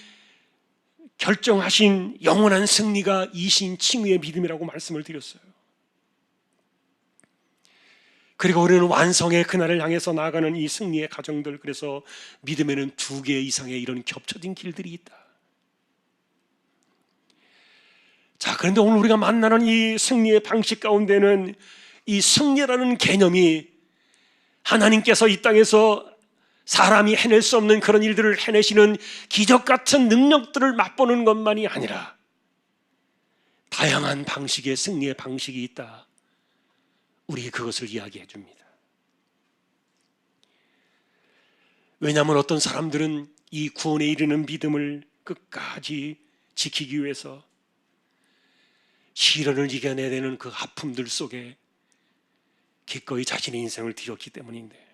결정하신 영원한 승리가 이신 칭의의 믿음이라고 말씀을 드렸어요. 그리고 우리는 완성의 그날을 향해서 나아가는 이 승리의 과정들, 그래서 믿음에는 2개 이상의 이런 겹쳐진 길들이 있다. 자, 그런데 오늘 우리가 만나는 이 승리의 방식 가운데는 이 승리라는 개념이 하나님께서 이 땅에서 사람이 해낼 수 없는 그런 일들을 해내시는 기적 같은 능력들을 맛보는 것만이 아니라 다양한 방식의 승리의 방식이 있다, 우리에게 그것을 이야기해 줍니다. 왜냐하면 어떤 사람들은 이 구원에 이르는 믿음을 끝까지 지키기 위해서 시련을 이겨내야 되는 그 아픔들 속에 기꺼이 자신의 인생을 드렸기 때문인데,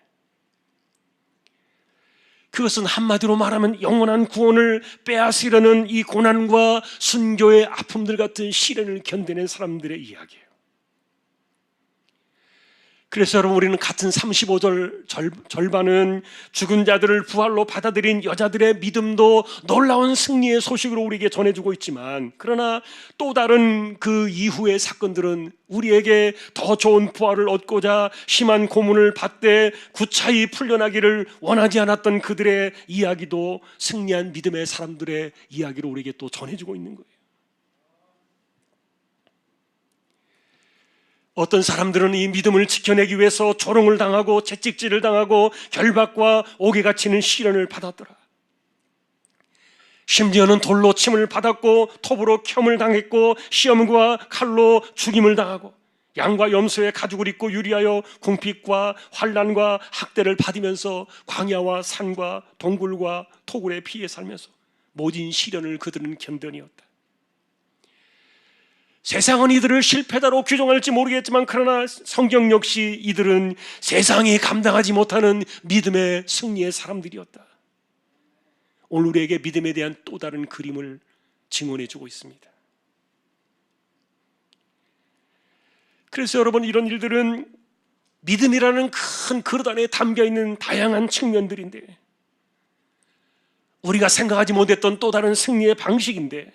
그것은 한마디로 말하면 영원한 구원을 빼앗으려는 이 고난과 순교의 아픔들 같은 시련을 견뎌낸 사람들의 이야기예요. 그래서 여러분, 우리는 같은 35절 절반은 죽은 자들을 부활로 받아들인 여자들의 믿음도 놀라운 승리의 소식으로 우리에게 전해주고 있지만, 그러나 또 다른 그 이후의 사건들은 우리에게 더 좋은 부활을 얻고자 심한 고문을 받되 구차히 풀려나기를 원하지 않았던 그들의 이야기도 승리한 믿음의 사람들의 이야기로 우리에게 또 전해주고 있는 거예요. 어떤 사람들은 이 믿음을 지켜내기 위해서 조롱을 당하고 채찍질을 당하고 결박과 옥에 갇히는 시련을 받았더라. 심지어는 돌로 침을 받았고 톱으로 켬을 당했고 시험과 칼로 죽임을 당하고 양과 염소의 가죽을 입고 유리하여 궁핍과 환난과 학대를 받으면서 광야와 산과 동굴과 토굴에 피해 살면서 모진 시련을 그들은 견뎌내었다. 세상은 이들을 실패자로 규정할지 모르겠지만, 그러나 성경 역시 이들은 세상이 감당하지 못하는 믿음의 승리의 사람들이었다. 오늘 우리에게 믿음에 대한 또 다른 그림을 증언해 주고 있습니다. 그래서 여러분, 이런 일들은 믿음이라는 큰 그릇 안에 담겨있는 다양한 측면들인데, 우리가 생각하지 못했던 또 다른 승리의 방식인데,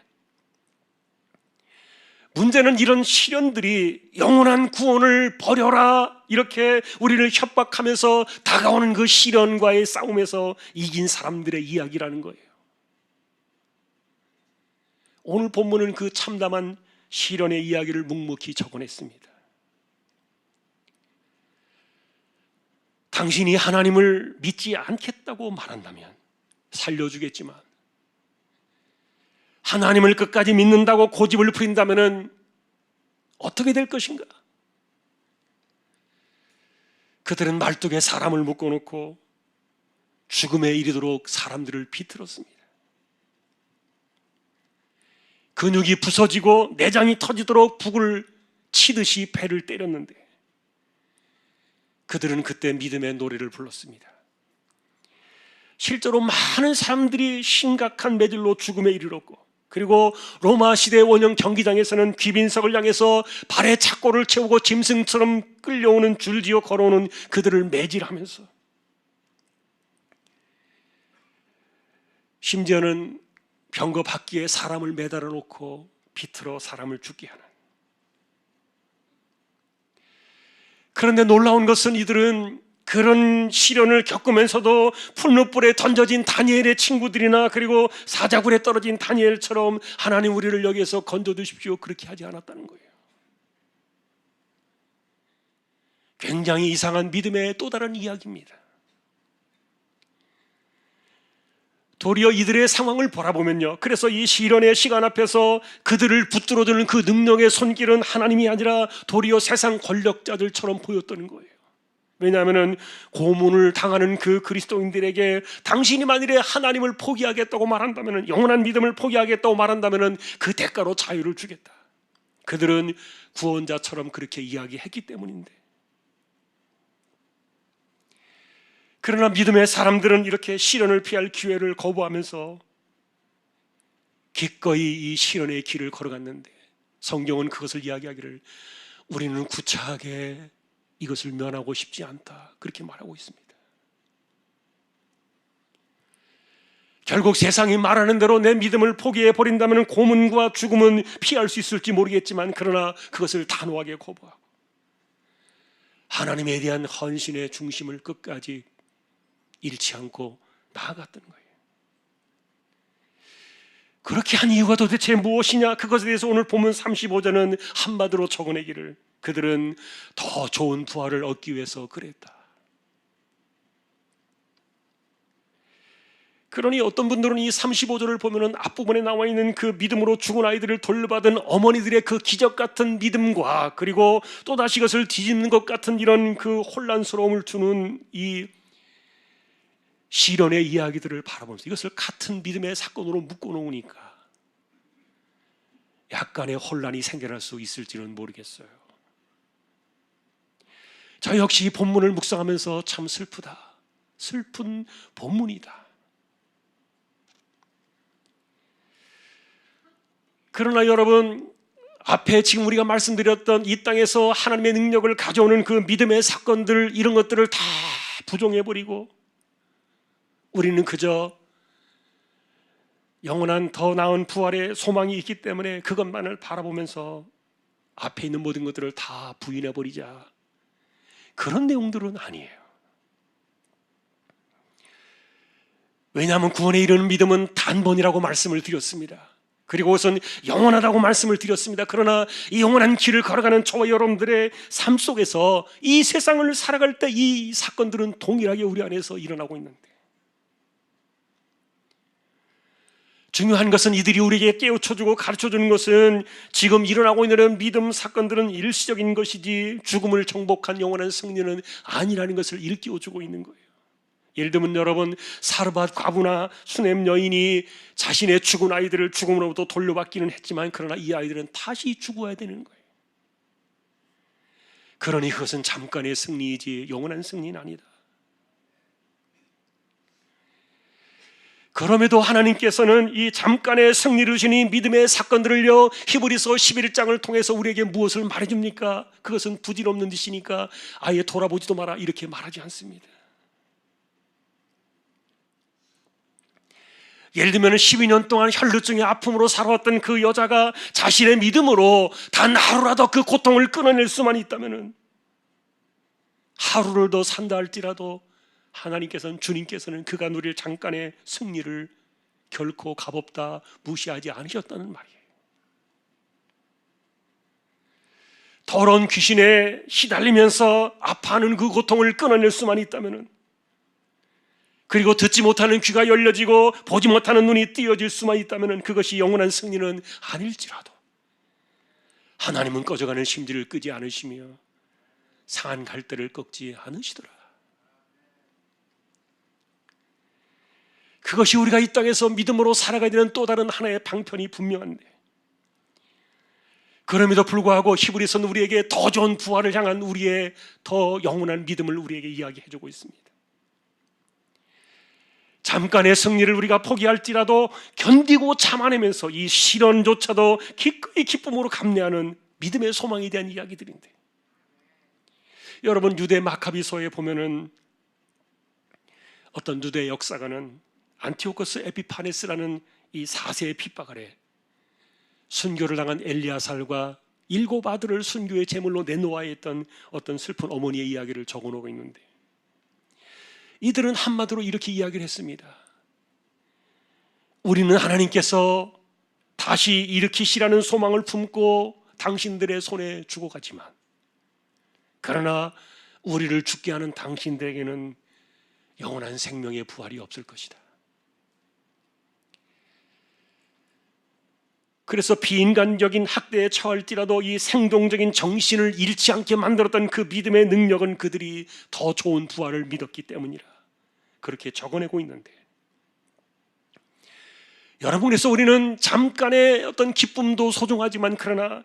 문제는 이런 시련들이 영원한 구원을 버려라 이렇게 우리를 협박하면서 다가오는 그 시련과의 싸움에서 이긴 사람들의 이야기라는 거예요. 오늘 본문은 그 참담한 시련의 이야기를 묵묵히 적어냈습니다. 당신이 하나님을 믿지 않겠다고 말한다면 살려주겠지만, 하나님을 끝까지 믿는다고 고집을 부린다면 어떻게 될 것인가? 그들은 말뚝에 사람을 묶어놓고 죽음에 이르도록 사람들을 비틀었습니다. 근육이 부서지고 내장이 터지도록 북을 치듯이 배를 때렸는데, 그들은 그때 믿음의 노래를 불렀습니다. 실제로 많은 사람들이 심각한 매질로 죽음에 이르렀고, 그리고 로마 시대 원형 경기장에서는 귀빈석을 향해서 발에 착고를 채우고 짐승처럼 끌려오는 줄지어 걸어오는 그들을 매질하면서, 심지어는 병거 바퀴에 사람을 매달아 놓고 비틀어 사람을 죽게 하는. 그런데 놀라운 것은 이들은 그런 시련을 겪으면서도 풀무불에 던져진 다니엘의 친구들이나 그리고 사자굴에 떨어진 다니엘처럼 하나님 우리를 여기에서 건져주십시오, 그렇게 하지 않았다는 거예요. 굉장히 이상한 믿음의 또 다른 이야기입니다. 도리어 이들의 상황을 바라보면요, 그래서 이 시련의 시간 앞에서 그들을 붙들어주는 그 능력의 손길은 하나님이 아니라 도리어 세상 권력자들처럼 보였다는 거예요. 왜냐하면 고문을 당하는 그 그리스도인들에게 당신이 만일에 하나님을 포기하겠다고 말한다면, 영원한 믿음을 포기하겠다고 말한다면 그 대가로 자유를 주겠다. 그들은 구원자처럼 그렇게 이야기했기 때문인데, 그러나 믿음의 사람들은 이렇게 시련을 피할 기회를 거부하면서 기꺼이 이 시련의 길을 걸어갔는데, 성경은 그것을 이야기하기를 우리는 구차하게 이것을 면하고 싶지 않다, 그렇게 말하고 있습니다. 결국 세상이 말하는 대로 내 믿음을 포기해 버린다면 고문과 죽음은 피할 수 있을지 모르겠지만, 그러나 그것을 단호하게 거부하고 하나님에 대한 헌신의 중심을 끝까지 잃지 않고 나아갔던 거예요. 그렇게 한 이유가 도대체 무엇이냐? 그것에 대해서 오늘 본문 35절은 한마디로 적어내기를, 그들은 더 좋은 부활을 얻기 위해서 그랬다. 그러니 어떤 분들은 이 35절을 보면은 앞부분에 나와 있는 그 믿음으로 죽은 아이들을 돌려받은 어머니들의 그 기적 같은 믿음과, 그리고 또다시 그것을 뒤집는 것 같은 이런 그 혼란스러움을 주는 이 시련의 이야기들을 바라보면서 이것을 같은 믿음의 사건으로 묶어놓으니까 약간의 혼란이 생겨날 수 있을지는 모르겠어요. 저 역시 이 본문을 묵상하면서 참 슬프다, 슬픈 본문이다. 그러나 여러분, 앞에 지금 우리가 말씀드렸던 이 땅에서 하나님의 능력을 가져오는 그 믿음의 사건들, 이런 것들을 다 부정해버리고 우리는 그저 영원한 더 나은 부활의 소망이 있기 때문에 그것만을 바라보면서 앞에 있는 모든 것들을 다 부인해버리자, 그런 내용들은 아니에요. 왜냐하면 구원에 이르는 믿음은 단번이라고 말씀을 드렸습니다. 그리고 우선 영원하다고 말씀을 드렸습니다. 그러나 이 영원한 길을 걸어가는 저와 여러분들의 삶 속에서 이 세상을 살아갈 때 이 사건들은 동일하게 우리 안에서 일어나고 있는데, 중요한 것은 이들이 우리에게 깨우쳐주고 가르쳐주는 것은 지금 일어나고 있는 믿음 사건들은 일시적인 것이지 죽음을 정복한 영원한 승리는 아니라는 것을 일깨워주고 있는 거예요. 예를 들면 여러분, 사르밧 과부나 수넴 여인이 자신의 죽은 아이들을 죽음으로부터 돌려받기는 했지만, 그러나 이 아이들은 다시 죽어야 되는 거예요. 그러니 그것은 잠깐의 승리이지 영원한 승리는 아니다. 그럼에도 하나님께서는 이 잠깐의 승리를 주니 믿음의 사건들을요, 히브리서 11장을 통해서 우리에게 무엇을 말해줍니까? 그것은 부질없는 짓이니까 아예 돌아보지도 마라, 이렇게 말하지 않습니다. 예를 들면 12년 동안 혈루증의 아픔으로 살아왔던 그 여자가 자신의 믿음으로 단 하루라도 그 고통을 끊어낼 수만 있다면, 하루를 더 산다 할지라도 하나님께서는, 주님께서는 그가 누릴 잠깐의 승리를 결코 값없다 무시하지 않으셨다는 말이에요. 더러운 귀신에 시달리면서 아파하는 그 고통을 끊어낼 수만 있다면, 그리고 듣지 못하는 귀가 열려지고 보지 못하는 눈이 띄어질 수만 있다면 그것이 영원한 승리는 아닐지라도 하나님은 꺼져가는 심지를 끄지 않으시며 상한 갈대를 꺾지 않으시더라. 그것이 우리가 이 땅에서 믿음으로 살아가야 되는 또 다른 하나의 방편이 분명한데, 그럼에도 불구하고 히브리서는 우리에게 더 좋은 부활을 향한 우리의 더 영원한 믿음을 우리에게 이야기해주고 있습니다. 잠깐의 승리를 우리가 포기할지라도 견디고 참아내면서 이 시련조차도 기꺼이 기쁨으로 감내하는 믿음의 소망에 대한 이야기들인데, 여러분 유대 마카비서에 보면은 어떤 유대 역사가는 안티오코스 에피파네스라는 이 4세의 핍박 아래 순교를 당한 엘리야살과 7 아들을 순교의 제물로 내놓아야 했던 어떤 슬픈 어머니의 이야기를 적어놓고 있는데, 이들은 한마디로 이렇게 이야기를 했습니다. 우리는 하나님께서 다시 일으키시라는 소망을 품고 당신들의 손에 주고 가지만, 그러나 우리를 죽게 하는 당신들에게는 영원한 생명의 부활이 없을 것이다. 그래서 비인간적인 학대에 처할지라도 이 생동적인 정신을 잃지 않게 만들었던 그 믿음의 능력은 그들이 더 좋은 부활을 믿었기 때문이라 그렇게 적어내고 있는데, 여러분, 그래서 우리는 잠깐의 어떤 기쁨도 소중하지만 그러나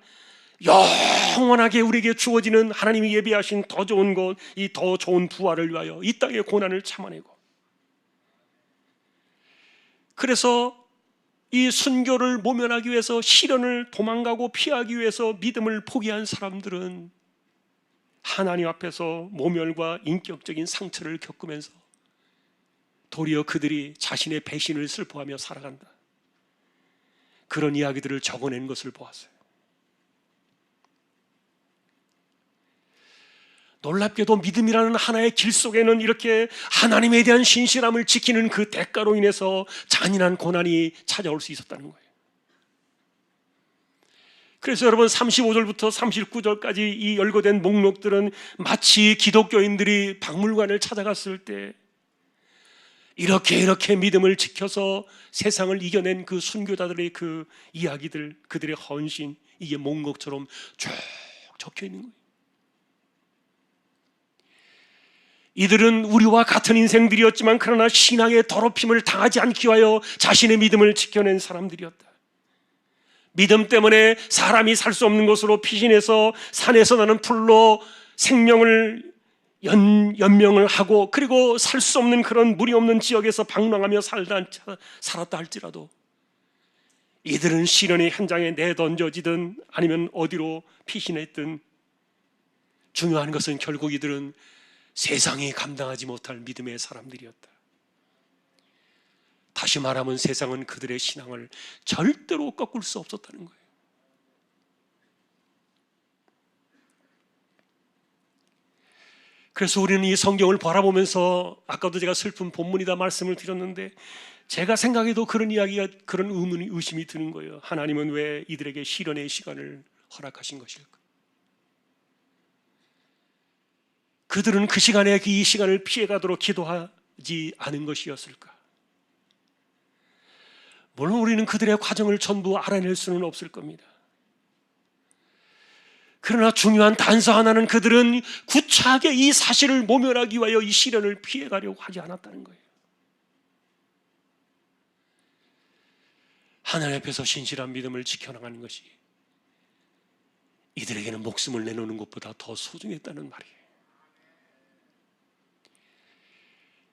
영원하게 우리에게 주어지는 하나님이 예비하신 더 좋은 것, 이 더 좋은 부활을 위하여 이 땅의 고난을 참아내고, 그래서 이 순교를 모면하기 위해서 시련을 도망가고 피하기 위해서 믿음을 포기한 사람들은 하나님 앞에서 모멸과 인격적인 상처를 겪으면서 도리어 그들이 자신의 배신을 슬퍼하며 살아간다, 그런 이야기들을 적어낸 것을 보았어요. 놀랍게도 믿음이라는 하나의 길 속에는 이렇게 하나님에 대한 신실함을 지키는 그 대가로 인해서 잔인한 고난이 찾아올 수 있었다는 거예요. 그래서 여러분 35절부터 39절까지 이 열거된 목록들은 마치 기독교인들이 박물관을 찾아갔을 때 이렇게 믿음을 지켜서 세상을 이겨낸 그 순교자들의 그 이야기들, 그들의 헌신, 이게 목록처럼 쭉 적혀 있는 거예요. 이들은 우리와 같은 인생들이었지만 그러나 신앙의 더럽힘을 당하지 않기 위하여 자신의 믿음을 지켜낸 사람들이었다. 믿음 때문에 사람이 살 수 없는 곳으로 피신해서 산에서 나는 풀로 생명을 연명을 하고, 그리고 살 수 없는 그런 물이 없는 지역에서 방랑하며 살았다 할지라도 이들은 시련의 현장에 내던져지든 아니면 어디로 피신했든 중요한 것은 결국 이들은 세상이 감당하지 못할 믿음의 사람들이었다. 다시 말하면 세상은 그들의 신앙을 절대로 꺾을 수 없었다는 거예요. 그래서 우리는 이 성경을 바라보면서, 아까도 제가 슬픈 본문이다 말씀을 드렸는데, 제가 생각해도 그런 이야기가, 그런 의심이 드는 거예요. 하나님은 왜 이들에게 시련의 시간을 허락하신 것일까? 그들은 그 시간에 이 시간을 피해가도록 기도하지 않은 것이었을까? 물론 우리는 그들의 과정을 전부 알아낼 수는 없을 겁니다. 그러나 중요한 단서 하나는 그들은 구차하게 이 사실을 모면하기 위하여 이 시련을 피해가려고 하지 않았다는 거예요. 하나님 앞에서 신실한 믿음을 지켜나가는 것이 이들에게는 목숨을 내놓는 것보다 더 소중했다는 말이에요.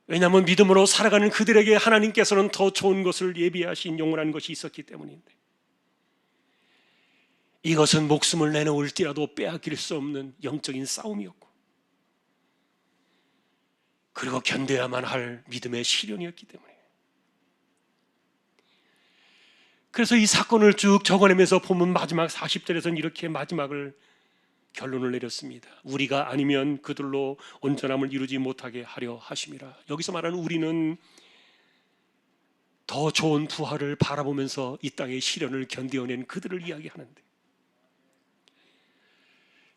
왜냐하면 믿음으로 살아가는 그들에게 하나님께서는 더 좋은 것을 예비하신 영원한 것이 있었기 때문인데, 이것은 목숨을 내놓을지라도 빼앗길 수 없는 영적인 싸움이었고, 그리고 견뎌야만 할 믿음의 시련이었기 때문에, 그래서 이 사건을 쭉 적어내면서 보면 마지막 40절에서는 이렇게 마지막을 결론을 내렸습니다. 우리가 아니면 그들로 온전함을 이루지 못하게 하려 하심이라. 여기서 말하는 우리는 더 좋은 부활을 바라보면서 이 땅의 시련을 견뎌낸 그들을 이야기하는데,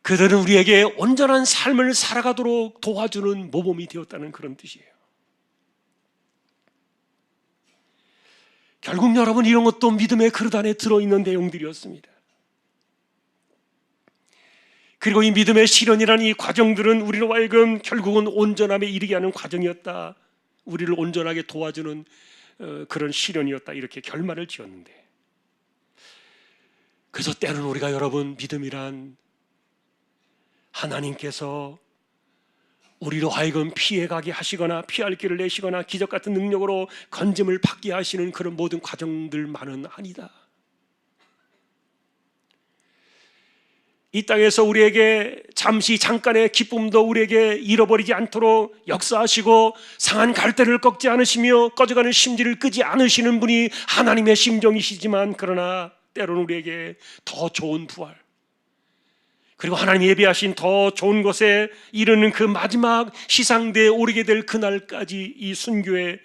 그들은 우리에게 온전한 삶을 살아가도록 도와주는 모범이 되었다는 그런 뜻이에요. 결국 여러분, 이런 것도 믿음의 그릇 안에 들어있는 내용들이었습니다. 그리고 이 믿음의 시련이라는 이 과정들은 우리로 하여금 결국은 온전함에 이르게 하는 과정이었다, 우리를 온전하게 도와주는 그런 시련이었다, 이렇게 결말을 지었는데, 그래서 때로는 우리가 여러분, 믿음이란 하나님께서 우리로 하여금 피해가게 하시거나 피할 길을 내시거나 기적 같은 능력으로 건짐을 받게 하시는 그런 모든 과정들만은 아니다. 이 땅에서 우리에게 잠시 잠깐의 기쁨도 우리에게 잃어버리지 않도록 역사하시고 상한 갈대를 꺾지 않으시며 꺼져가는 심지를 끄지 않으시는 분이 하나님의 심정이시지만, 그러나 때로는 우리에게 더 좋은 부활, 그리고 하나님이 예비하신 더 좋은 곳에 이르는 그 마지막 시상대에 오르게 될 그날까지 이 순교의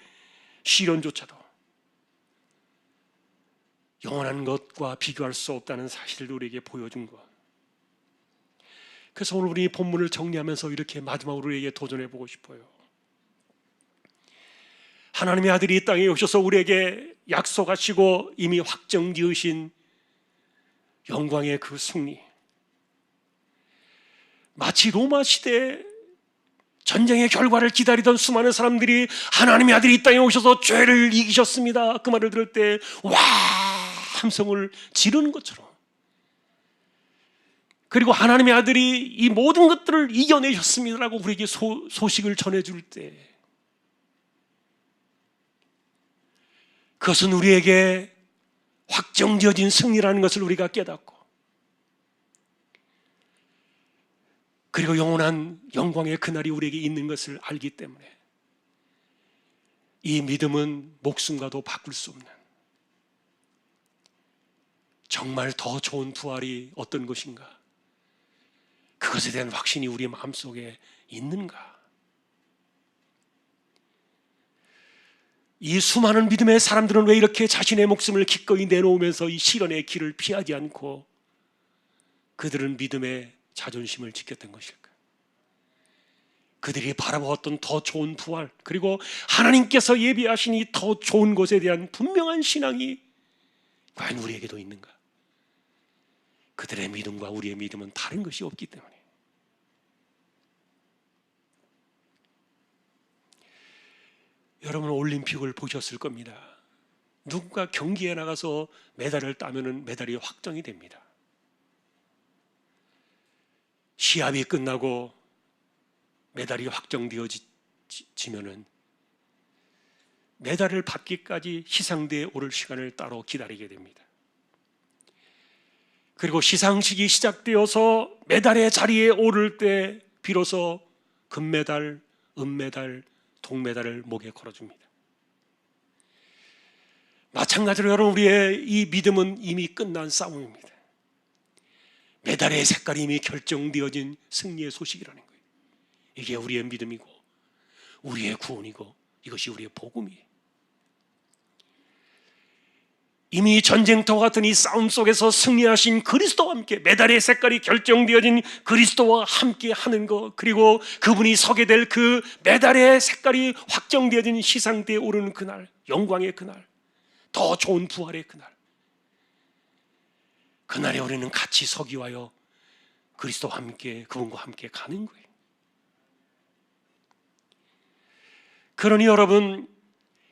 시련조차도 영원한 것과 비교할 수 없다는 사실을 우리에게 보여준 것. 그래서 오늘 우리 본문을 정리하면서 이렇게 마지막으로 우리에게 도전해 보고 싶어요. 하나님의 아들이 이 땅에 오셔서 우리에게 약속하시고 이미 확정지으신 영광의 그 승리, 마치 로마 시대 전쟁의 결과를 기다리던 수많은 사람들이 하나님의 아들이 이 땅에 오셔서 죄를 이기셨습니다, 그 말을 들을 때 와 함성을 지르는 것처럼, 그리고 하나님의 아들이 이 모든 것들을 이겨내셨습니다라고 우리에게 소식을 전해줄 때, 그것은 우리에게 확정지어진 승리라는 것을 우리가 깨닫고, 그리고 영원한 영광의 그날이 우리에게 있는 것을 알기 때문에 이 믿음은 목숨과도 바꿀 수 없는, 정말 더 좋은 부활이 어떤 것인가, 그것에 대한 확신이 우리 마음속에 있는가. 이 수많은 믿음의 사람들은 왜 이렇게 자신의 목숨을 기꺼이 내놓으면서 이 시련의 길을 피하지 않고 그들은 믿음의 자존심을 지켰던 것일까? 그들이 바라보았던 더 좋은 부활, 그리고 하나님께서 예비하신 이 더 좋은 것에 대한 분명한 신앙이 과연 우리에게도 있는가? 그들의 믿음과 우리의 믿음은 다른 것이 없기 때문에. 여러분 올림픽을 보셨을 겁니다. 누군가 경기에 나가서 메달을 따면 메달이 확정이 됩니다. 시합이 끝나고 메달이 확정되어지면은 메달을 받기까지 시상대에 오를 시간을 따로 기다리게 됩니다. 그리고 시상식이 시작되어서 메달의 자리에 오를 때 비로소 금메달, 은메달, 동메달을 목에 걸어줍니다. 마찬가지로 여러분 우리의 이 믿음은 이미 끝난 싸움입니다. 메달의 색깔이 이미 결정되어진 승리의 소식이라는 거예요. 이게 우리의 믿음이고 우리의 구원이고 이것이 우리의 복음이에요. 이미 전쟁터와 같은 이 싸움 속에서 승리하신 그리스도와 함께, 메달의 색깔이 결정되어진 그리스도와 함께 하는 것, 그리고 그분이 서게 될 그 메달의 색깔이 확정되어진 시상대에 오르는 그날, 영광의 그날, 더 좋은 부활의 그날, 그날에 우리는 같이 서기 위하여 그리스도와 함께, 그분과 함께 가는 거예요. 그러니 여러분,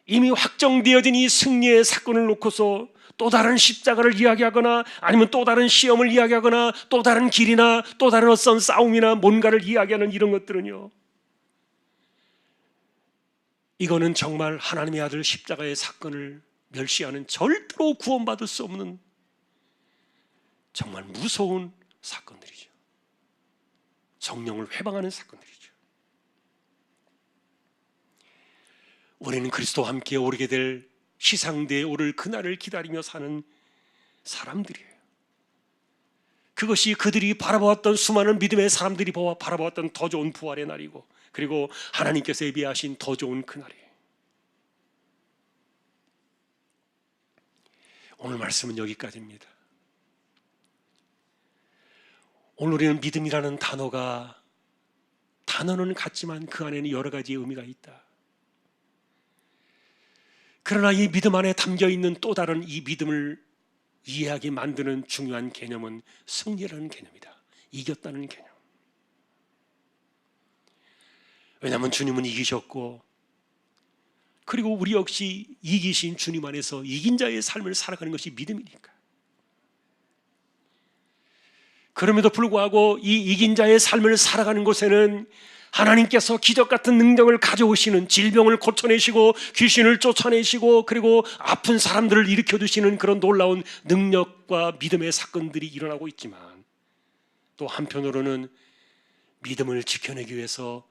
이미 확정되어진 이 승리의 사건을 놓고서 또 다른 십자가를 이야기하거나 아니면 또 다른 시험을 이야기하거나 또 다른 길이나 또 다른 어떤 싸움이나 뭔가를 이야기하는 이런 것들은요, 이거는 정말 하나님의 아들 십자가의 사건을 멸시하는, 절대로 구원받을 수 없는 정말 무서운 사건들이죠. 성령을 회방하는 사건들이죠. 우리는 그리스도와 함께 오르게 될 시상대에 오를 그날을 기다리며 사는 사람들이에요. 그것이 그들이 바라보았던, 수많은 믿음의 사람들이 바라보았던 더 좋은 부활의 날이고, 그리고 하나님께서 예비하신 더 좋은 그날이에요. 오늘 말씀은 여기까지입니다. 오늘 우리는 믿음이라는 단어는 같지만 그 안에는 여러 가지의 의미가 있다. 그러나 이 믿음 안에 담겨있는 또 다른 이 믿음을 이해하게 만드는 중요한 개념은 승리라는 개념이다. 이겼다는 개념. 왜냐하면 주님은 이기셨고, 그리고 우리 역시 이기신 주님 안에서 이긴 자의 삶을 살아가는 것이 믿음이니까. 그럼에도 불구하고 이 이긴 자의 삶을 살아가는 곳에는 하나님께서 기적 같은 능력을 가져오시는, 질병을 고쳐내시고 귀신을 쫓아내시고 그리고 아픈 사람들을 일으켜주시는 그런 놀라운 능력과 믿음의 사건들이 일어나고 있지만, 또 한편으로는 믿음을 지켜내기 위해서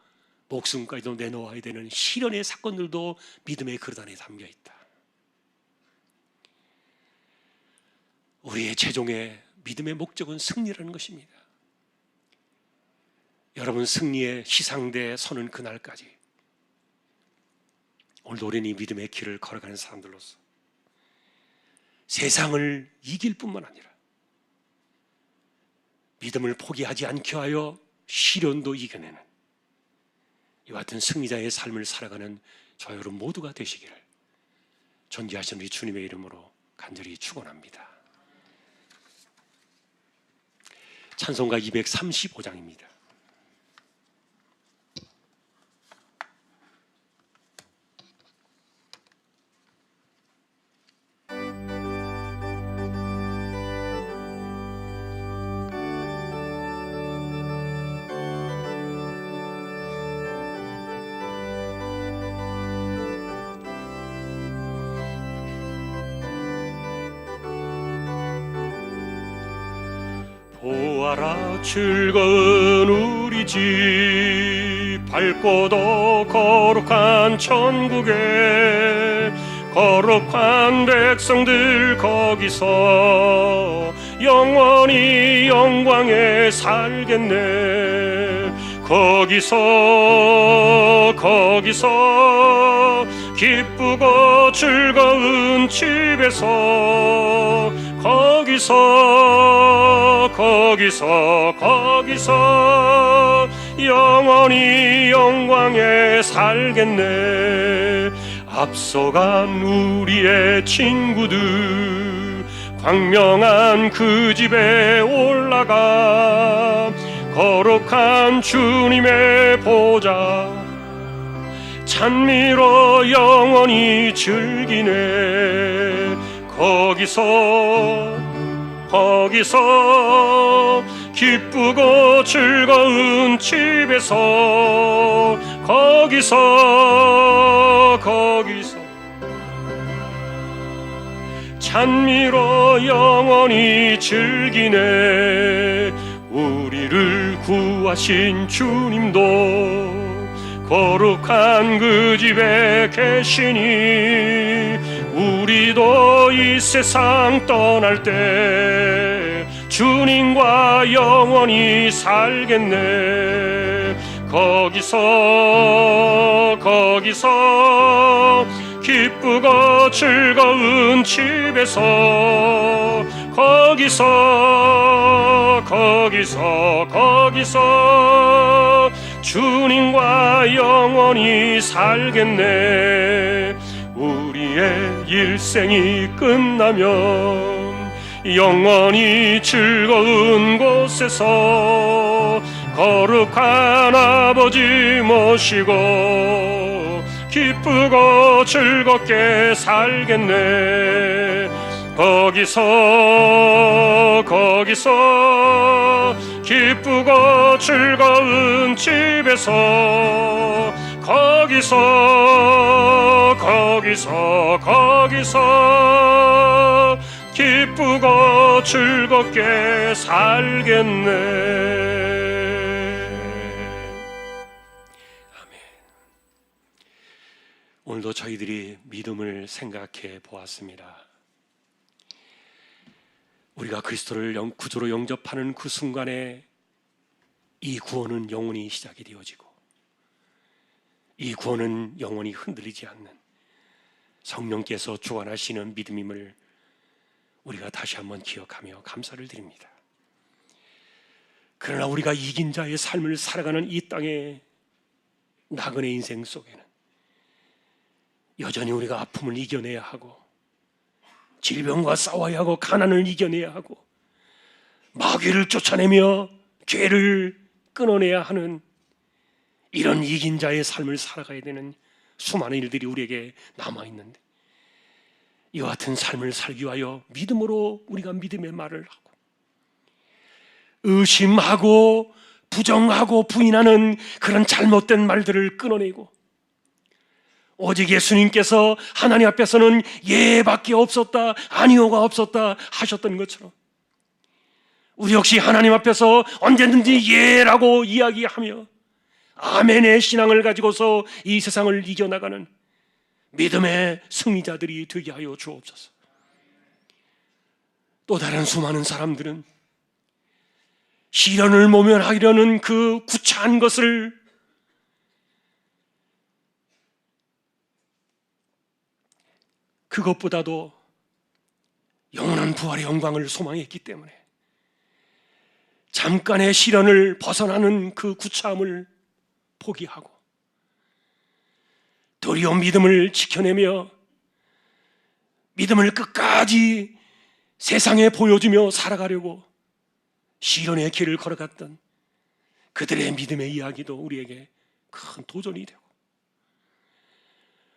목숨까지도 내놓아야 되는 시련의 사건들도 믿음의 그릇 안에 담겨 있다. 우리의 최종의 믿음의 목적은 승리라는 것입니다. 여러분, 승리의 시상대에 서는 그날까지 오늘도 우리는 이 믿음의 길을 걸어가는 사람들로서 세상을 이길 뿐만 아니라 믿음을 포기하지 않게 하여 시련도 이겨내는 이와 같은 승리자의 삶을 살아가는 저 여러분 모두가 되시기를 존귀하신 우리 주님의 이름으로 간절히 축원합니다. 찬송가 235장입니다. 보아라 즐거운 우리 집, 밝고도 거룩한 천국에 거룩한 백성들 거기서 영원히 영광에 살겠네. 거기서 기쁘고 즐거운 집에서 거기서 영원히 영광에 살겠네. 앞서간 우리의 친구들 광명한 그 집에 올라가 거룩한 주님의 보좌 찬미로 영원히 즐기네. 거기서 기쁘고 즐거운 집에서 거기서 찬미로 영원히 즐기네. 우리를 구하신 주님도 거룩한 그 집에 계시니 우리도 이 세상 떠날 때 주님과 영원히 살겠네. 거기서 기쁘고 즐거운 집에서 거기서 주님과 영원히 살겠네. 우리의 일생이 끝나면 영원히 즐거운 곳에서 거룩한 아버지 모시고 기쁘고 즐겁게 살겠네. 거기서 기쁘고 즐거운 집에서 거기서 기쁘고 즐겁게 살겠네. 아멘. 오늘도 저희들이 믿음을 생각해 보았습니다. 우리가 그리스도를 구주로 영접하는 그 순간에 이 구원은 영원히 시작이 되어지고 이 구원은 영원히 흔들리지 않는 성령께서 주관하시는 믿음임을 우리가 다시 한번 기억하며 감사를 드립니다. 그러나 우리가 이긴 자의 삶을 살아가는 이 땅의 나그네 인생 속에는 여전히 우리가 아픔을 이겨내야 하고 질병과 싸워야 하고 가난을 이겨내야 하고 마귀를 쫓아내며 죄를 끊어내야 하는 이런 이긴 자의 삶을 살아가야 되는 수많은 일들이 우리에게 남아있는데 이와 같은 삶을 살기 위하여 믿음으로 우리가 믿음의 말을 하고 의심하고 부정하고 부인하는 그런 잘못된 말들을 끊어내고 오직 예수님께서 하나님 앞에서는 예밖에 없었다, 아니오가 없었다 하셨던 것처럼 우리 역시 하나님 앞에서 언제든지 예라고 이야기하며 아멘의 신앙을 가지고서 이 세상을 이겨나가는 믿음의 승리자들이 되게 하여 주옵소서. 또 다른 수많은 사람들은 시련을 모면하려는 그 구차한 것을 그것보다도 영원한 부활의 영광을 소망했기 때문에 잠깐의 시련을 벗어나는 그 구차함을 포기하고 도리어 믿음을 지켜내며 믿음을 끝까지 세상에 보여주며 살아가려고 시련의 길을 걸어갔던 그들의 믿음의 이야기도 우리에게 큰 도전이 되고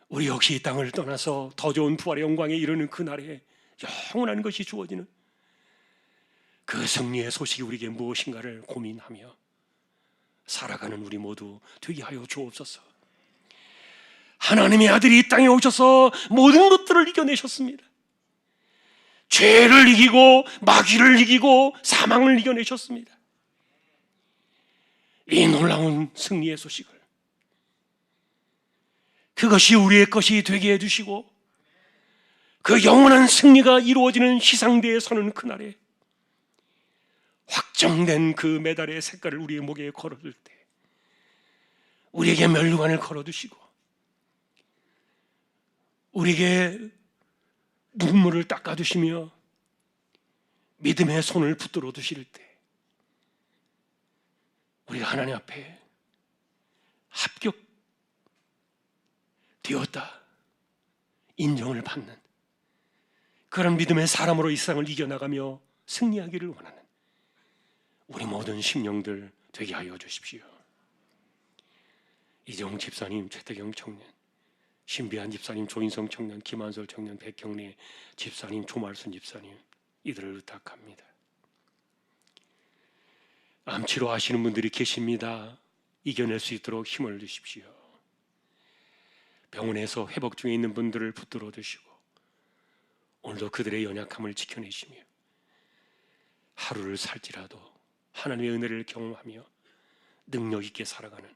우리 역시 이 땅을 떠나서 더 좋은 부활의 영광에 이르는 그날에 영원한 것이 주어지는 그 승리의 소식이 우리에게 무엇인가를 고민하며 살아가는 우리 모두 되게 하여 주옵소서. 하나님의 아들이 이 땅에 오셔서 모든 것들을 이겨내셨습니다. 죄를 이기고 마귀를 이기고 사망을 이겨내셨습니다. 이 놀라운 승리의 소식을 그것이 우리의 것이 되게 해주시고 그 영원한 승리가 이루어지는 시상대에 서는 그날에 확정된 그 메달의 색깔을 우리의 목에 걸어둘 때 우리에게 면류관을 걸어두시고 우리에게 눈물을 닦아주시며 믿음의 손을 붙들어 두실 때 우리가 하나님 앞에 합격되었다 인정을 받는 그런 믿음의 사람으로 이 세상을 이겨나가며 승리하기를 원하는 우리 모든 심령들 되게 하여 주십시오. 이정 집사님, 최태경 청년, 신비한 집사님, 조인성 청년, 김한솔 청년, 백경래 집사님, 조말순 집사님 이들을 의탁합니다. 암치료 하시는 분들이 계십니다. 이겨낼 수 있도록 힘을 주십시오. 병원에서 회복 중에 있는 분들을 붙들어 주시고 오늘도 그들의 연약함을 지켜내시며 하루를 살지라도 하나님의 은혜를 경험하며 능력 있게 살아가는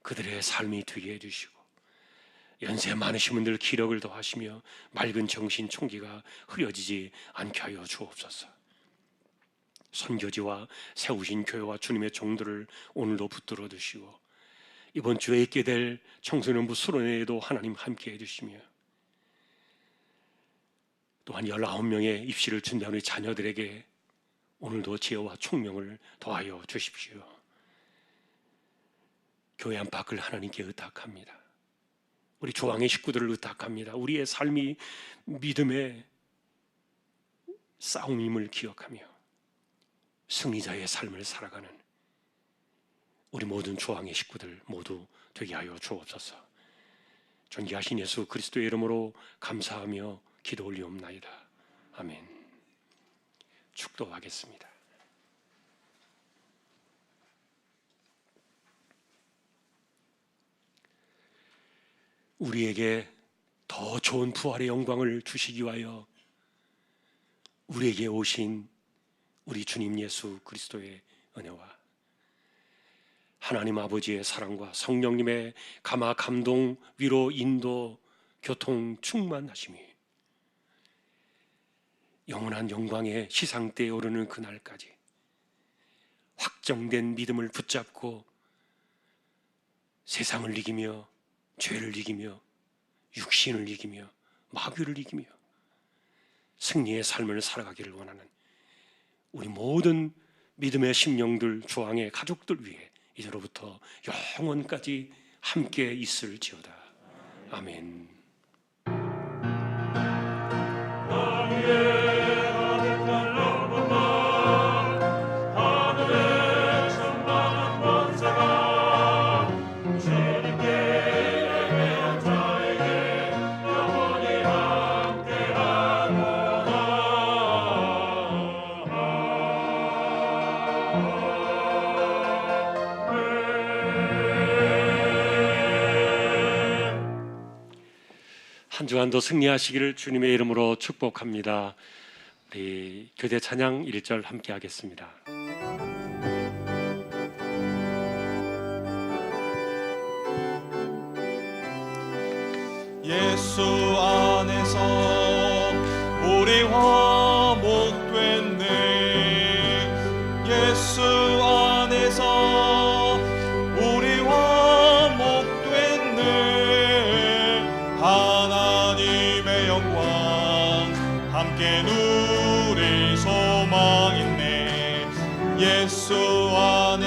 그들의 삶이 되게 해주시고 연세 많으신 분들 기력을 더하시며 맑은 정신 총기가 흐려지지 않게 하여 주옵소서. 선교지와 세우신 교회와 주님의 종들을 오늘도 붙들어 주시고 이번 주에 있게 될 청소년부 수련회에도 하나님 함께 해주시며 또한 19명의 입시를 준비하는 우리 자녀들에게 오늘도 지혜와 총명을 더하여 주십시오. 교회 안팎을 하나님께 의탁합니다. 우리 조항의 식구들을 의탁합니다. 우리의 삶이 믿음의 싸움임을 기억하며 승리자의 삶을 살아가는 우리 모든 조항의 식구들 모두 되게 하여 주옵소서. 존귀하신 예수 그리스도의 이름으로 감사하며 기도 올리옵나이다. 아멘. 축도하겠습니다. 우리에게 더 좋은 부활의 영광을 주시기 위하여 우리에게 오신 우리 주님 예수 그리스도의 은혜와 하나님 아버지의 사랑과 성령님의 감화 감동 위로 인도 교통 충만하심이 영원한 영광의 시상대에 오르는 그날까지 확정된 믿음을 붙잡고 세상을 이기며 죄를 이기며 육신을 이기며 마귀를 이기며 승리의 삶을 살아가기를 원하는 우리 모든 믿음의 심령들 조항의 가족들 위해 이제로부터 영원까지 함께 있을지어다. 아멘. 한 주간도 승리하시기를 주님의 이름으로 축복합니다. 우리 교대 찬양 1절 함께 하겠습니다. 예수 안에서 우리 화목됐네. 예수 안에서 우리 화목됐네. 하나님의 영광 함께 누릴 소망 있네. 예수 안에서